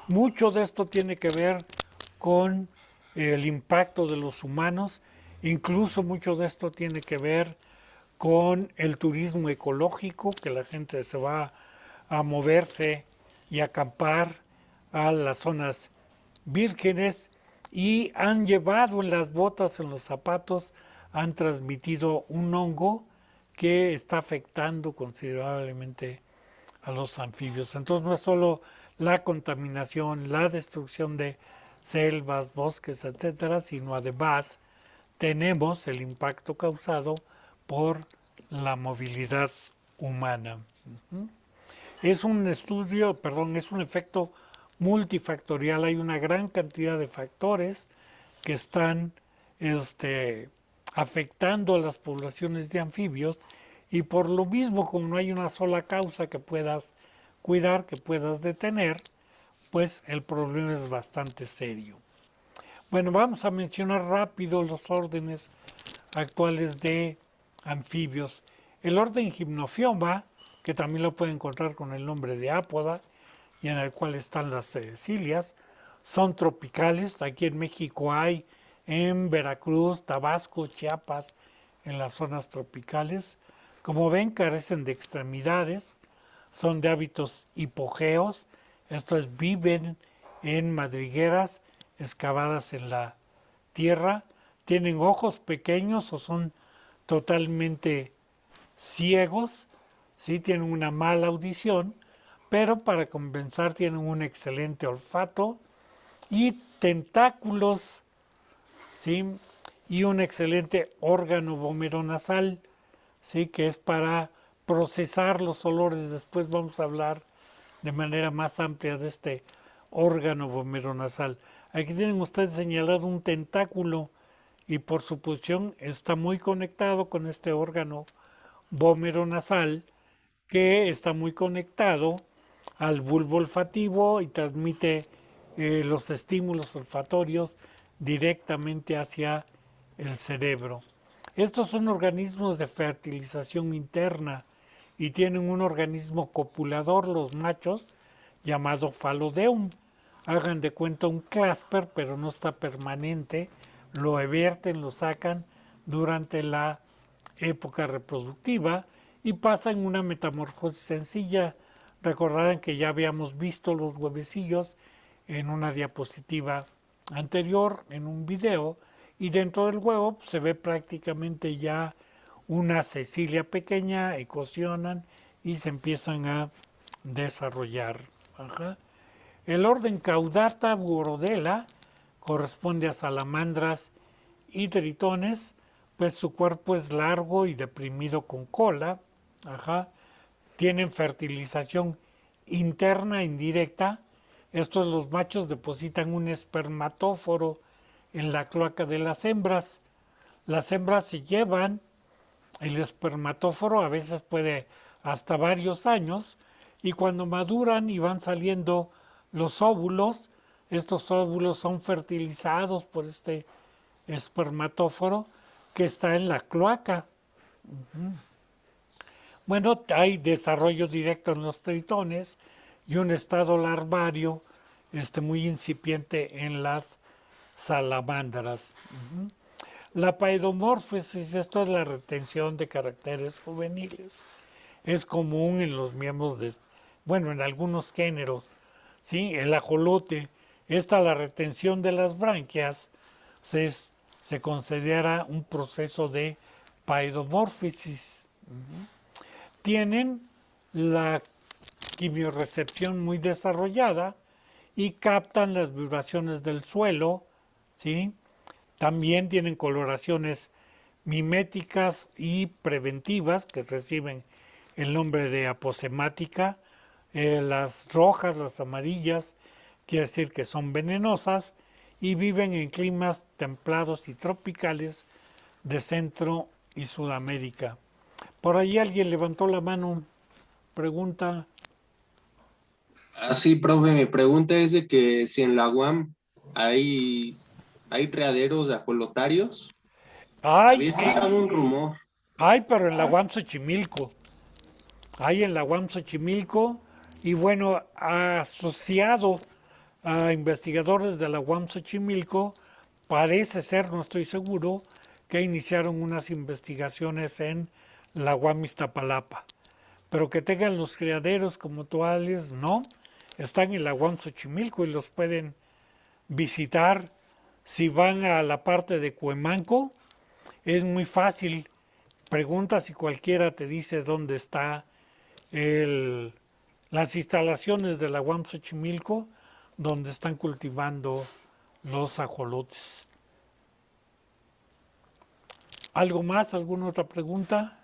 Mucho de esto tiene que ver con el impacto de los humanos, incluso mucho de esto tiene que ver con el turismo ecológico, que la gente se va a moverse y acampar a las zonas vírgenes y han llevado en las botas, en los zapatos, han transmitido un hongo que está afectando considerablemente a los anfibios. Entonces no es solo la contaminación, la destrucción de selvas, bosques, etcétera, sino además tenemos el impacto causado por la movilidad humana. Es un estudio, perdón, es un efecto multifactorial. Hay una gran cantidad de factores que están afectando a las poblaciones de anfibios y por lo mismo, como no hay una sola causa que puedas cuidar, que puedas detener, pues el problema es bastante serio. Bueno, vamos a mencionar rápido los órdenes actuales de anfibios. El orden Gymnophoma, que también lo puede encontrar con el nombre de Apoda, y en el cual están las cilias, son tropicales. Aquí en México hay, en Veracruz, Tabasco, Chiapas, en las zonas tropicales. Como ven, carecen de extremidades, son de hábitos hipogéos, esto es, viven en madrigueras excavadas en la tierra, tienen ojos pequeños o son totalmente ciegos, ¿sí? Tienen una mala audición, pero para compensar tienen un excelente olfato y tentáculos, ¿sí? Y un excelente órgano vomeronasal, ¿sí? Que es para procesar los olores. Después vamos a hablar de manera más amplia de este órgano vomeronasal. Aquí tienen ustedes señalado un tentáculo y por su posición está muy conectado con este órgano vomeronasal que está muy conectado al bulbo olfativo y transmite los estímulos olfatorios directamente hacia el cerebro. Estos son organismos de fertilización interna y tienen un organismo copulador, los machos, llamado falodeum. Hagan de cuenta un clasper, pero no está permanente, lo evierten, lo sacan durante la época reproductiva y pasan una metamorfosis sencilla. Recordarán que ya habíamos visto los huevecillos en una diapositiva anterior, en un video, y dentro del huevo se ve prácticamente ya una cecilia pequeña, eclosionan y se empiezan a desarrollar. Ajá. El orden Caudata burodela corresponde a salamandras y tritones, pues su cuerpo es largo y deprimido con cola. Ajá. Tienen fertilización interna indirecta. Estos los machos depositan un espermatóforo en la cloaca de las hembras. Las hembras se llevan el espermatóforo, a veces puede hasta varios años, y cuando maduran y van saliendo los óvulos, estos óvulos son fertilizados por este espermatóforo que está en la cloaca. Bueno, hay desarrollo directo en los tritones y un estado larvario muy incipiente en las salamandras. La paedomorfosis, esto es la retención de caracteres juveniles. Es común en los miembros de, bueno, en algunos géneros, ¿sí? El ajolote, la retención de las branquias se considera un proceso de paedomorfosis. Tienen la quimiorrecepción muy desarrollada y captan las vibraciones del suelo, ¿sí? También tienen coloraciones miméticas y preventivas que reciben el nombre de aposemática. Las rojas, las amarillas, quiere decir que son venenosas y viven en climas templados y tropicales de Centro y Sudamérica. Por ahí alguien levantó la mano, pregunta. Sí, profe, mi pregunta es de que si en la UAM hay criaderos de ajolotarios. Ay, Había escuchado un rumor. ay, pero en la UAM Xochimilco. ahí en la UAM Xochimilco, y bueno, asociado a investigadores de la UAM Xochimilco, parece ser, no estoy seguro, que iniciaron unas investigaciones en la UAM Iztapalapa. Pero que tengan los criaderos como tales, no. Están en la UAM Xochimilco y los pueden visitar. Si van a la parte de Cuemanco, es muy fácil. Preguntas y cualquiera te dice dónde está las instalaciones de la UAM Xochimilco, donde están cultivando los ajolotes. ¿Algo más? ¿Alguna otra pregunta?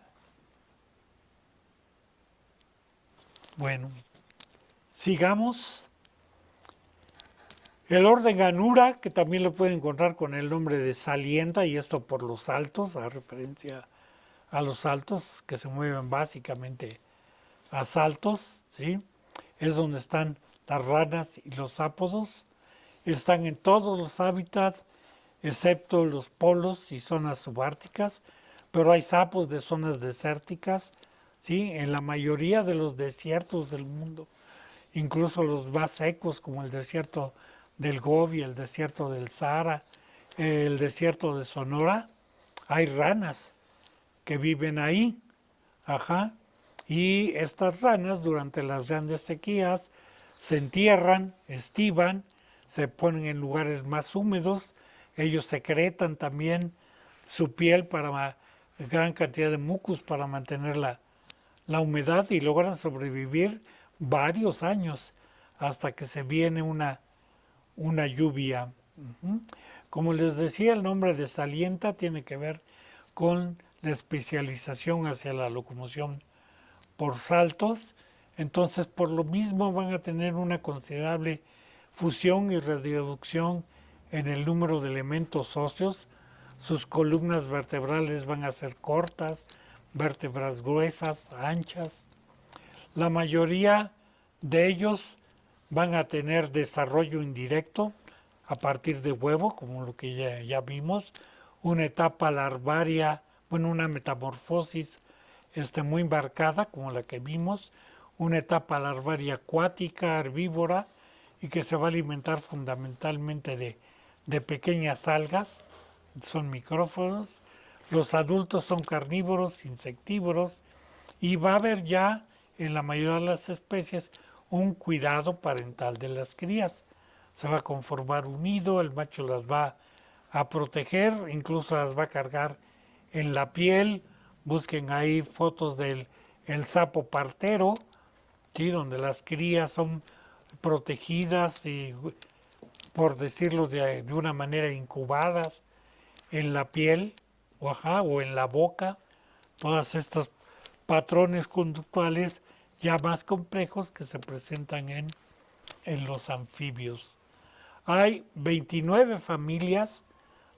Bueno, sigamos. El orden Ganura, que también lo pueden encontrar con el nombre de Salienta, y esto por los saltos, a referencia a los saltos que se mueven básicamente a saltos, ¿sí? Es donde están las ranas y los sápodos. Están en todos los hábitats, excepto los polos y zonas subárticas, pero hay sapos de zonas desérticas, ¿sí? En la mayoría de los desiertos del mundo, incluso los más secos como el desierto del Gobi, el desierto del Sahara, el desierto de Sonora, hay ranas que viven ahí, ajá, y estas ranas durante las grandes sequías se entierran, estiban, se ponen en lugares más húmedos, ellos secretan también su piel para gran cantidad de mucus para mantener la humedad y logran sobrevivir varios años hasta que se viene una lluvia. Como les decía, el nombre de Salienta tiene que ver con la especialización hacia la locomoción por saltos, entonces por lo mismo van a tener una considerable fusión y reducción en el número de elementos óseos. Sus columnas vertebrales van a ser cortas, vértebras gruesas, anchas. La mayoría de ellos van a tener desarrollo indirecto a partir de huevo, como lo que ya vimos, una etapa larvaria, bueno, una metamorfosis muy marcada, como la que vimos, una etapa larvaria acuática, herbívora, y que se va a alimentar fundamentalmente de pequeñas algas, son micróforos. Los adultos son carnívoros, insectívoros, y va a haber ya en la mayoría de las especies un cuidado parental de las crías. Se va a conformar un nido, el macho las va a proteger, incluso las va a cargar en la piel. Busquen ahí fotos del el sapo partero, ¿sí? Donde las crías son protegidas y, por decirlo de una manera, incubadas en la piel o en la boca. Todos estos patrones conductuales ya más complejos que se presentan en los anfibios. Hay 29 familias,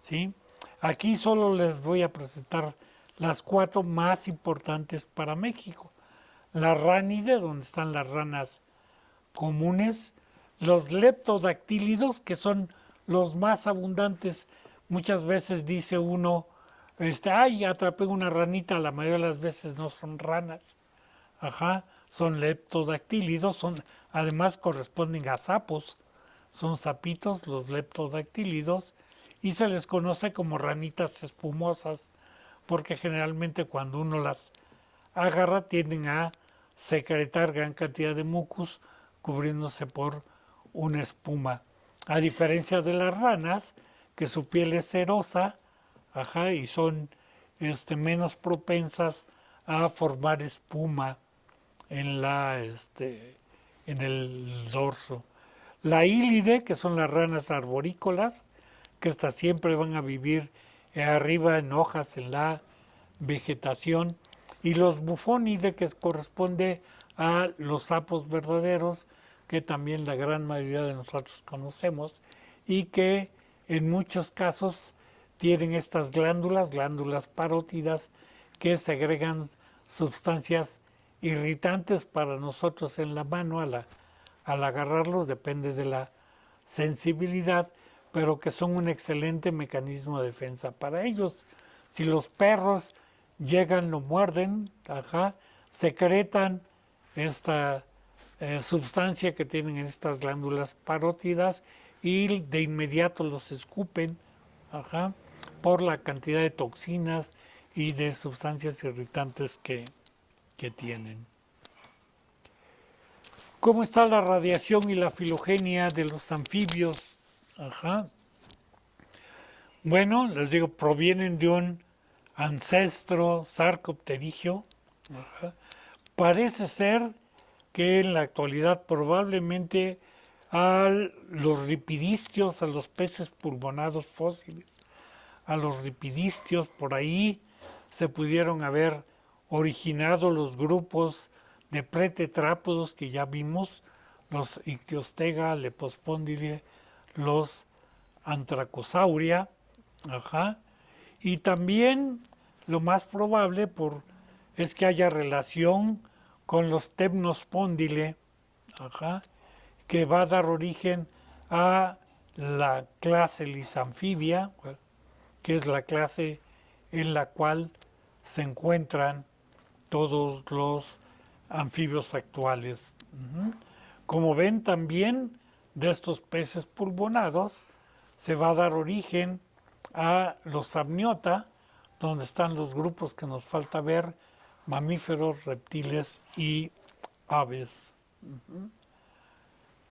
¿sí? Aquí solo les voy a presentar las 4 más importantes para México. La ránide, donde están las ranas comunes, los leptodactílidos, que son los más abundantes. Muchas veces dice uno, ay, atrapé una ranita, la mayoría de las veces no son ranas. Ajá, son leptodactílidos, además corresponden a sapos, son sapitos los leptodactílidos, y se les conoce como ranitas espumosas, porque generalmente cuando uno las agarra tienden a secretar gran cantidad de mucus cubriéndose por una espuma. A diferencia de las ranas, que su piel es cerosa, ajá, y son menos propensas a formar espuma en en el dorso. La ílide, que son las ranas arborícolas, que estas siempre van a vivir arriba en hojas, en la vegetación. Y los bufónides, que corresponde a los sapos verdaderos, que también la gran mayoría de nosotros conocemos, y que en muchos casos tienen estas glándulas parótidas, que segregan sustancias irritantes para nosotros en la mano al agarrarlos, depende de la sensibilidad, pero que son un excelente mecanismo de defensa para ellos. Si los perros llegan, lo muerden, ajá, secretan esta sustancia que tienen en estas glándulas parótidas y de inmediato los escupen, ajá, por la cantidad de toxinas y de sustancias irritantes que tienen. ¿Cómo está la radiación y la filogenia de los anfibios? Ajá. Bueno, les digo, provienen de un ancestro sarcopterigio. Ajá. Parece ser que en la actualidad probablemente a los ripidistios, a los peces pulmonados fósiles, a los ripidistios, por ahí se pudieron haber originado los grupos de pretetrápodos que ya vimos, los Ichthyostega, Lepospondyle, los Antracosauria, ajá, y también lo más probable es que haya relación con los Temnospondyle, ajá, que va a dar origen a la clase Lysanfibia, que es la clase en la cual se encuentran todos los anfibios actuales. Como ven, también de estos peces pulmonados se va a dar origen a los amniota, donde están los grupos que nos falta ver, mamíferos, reptiles y aves.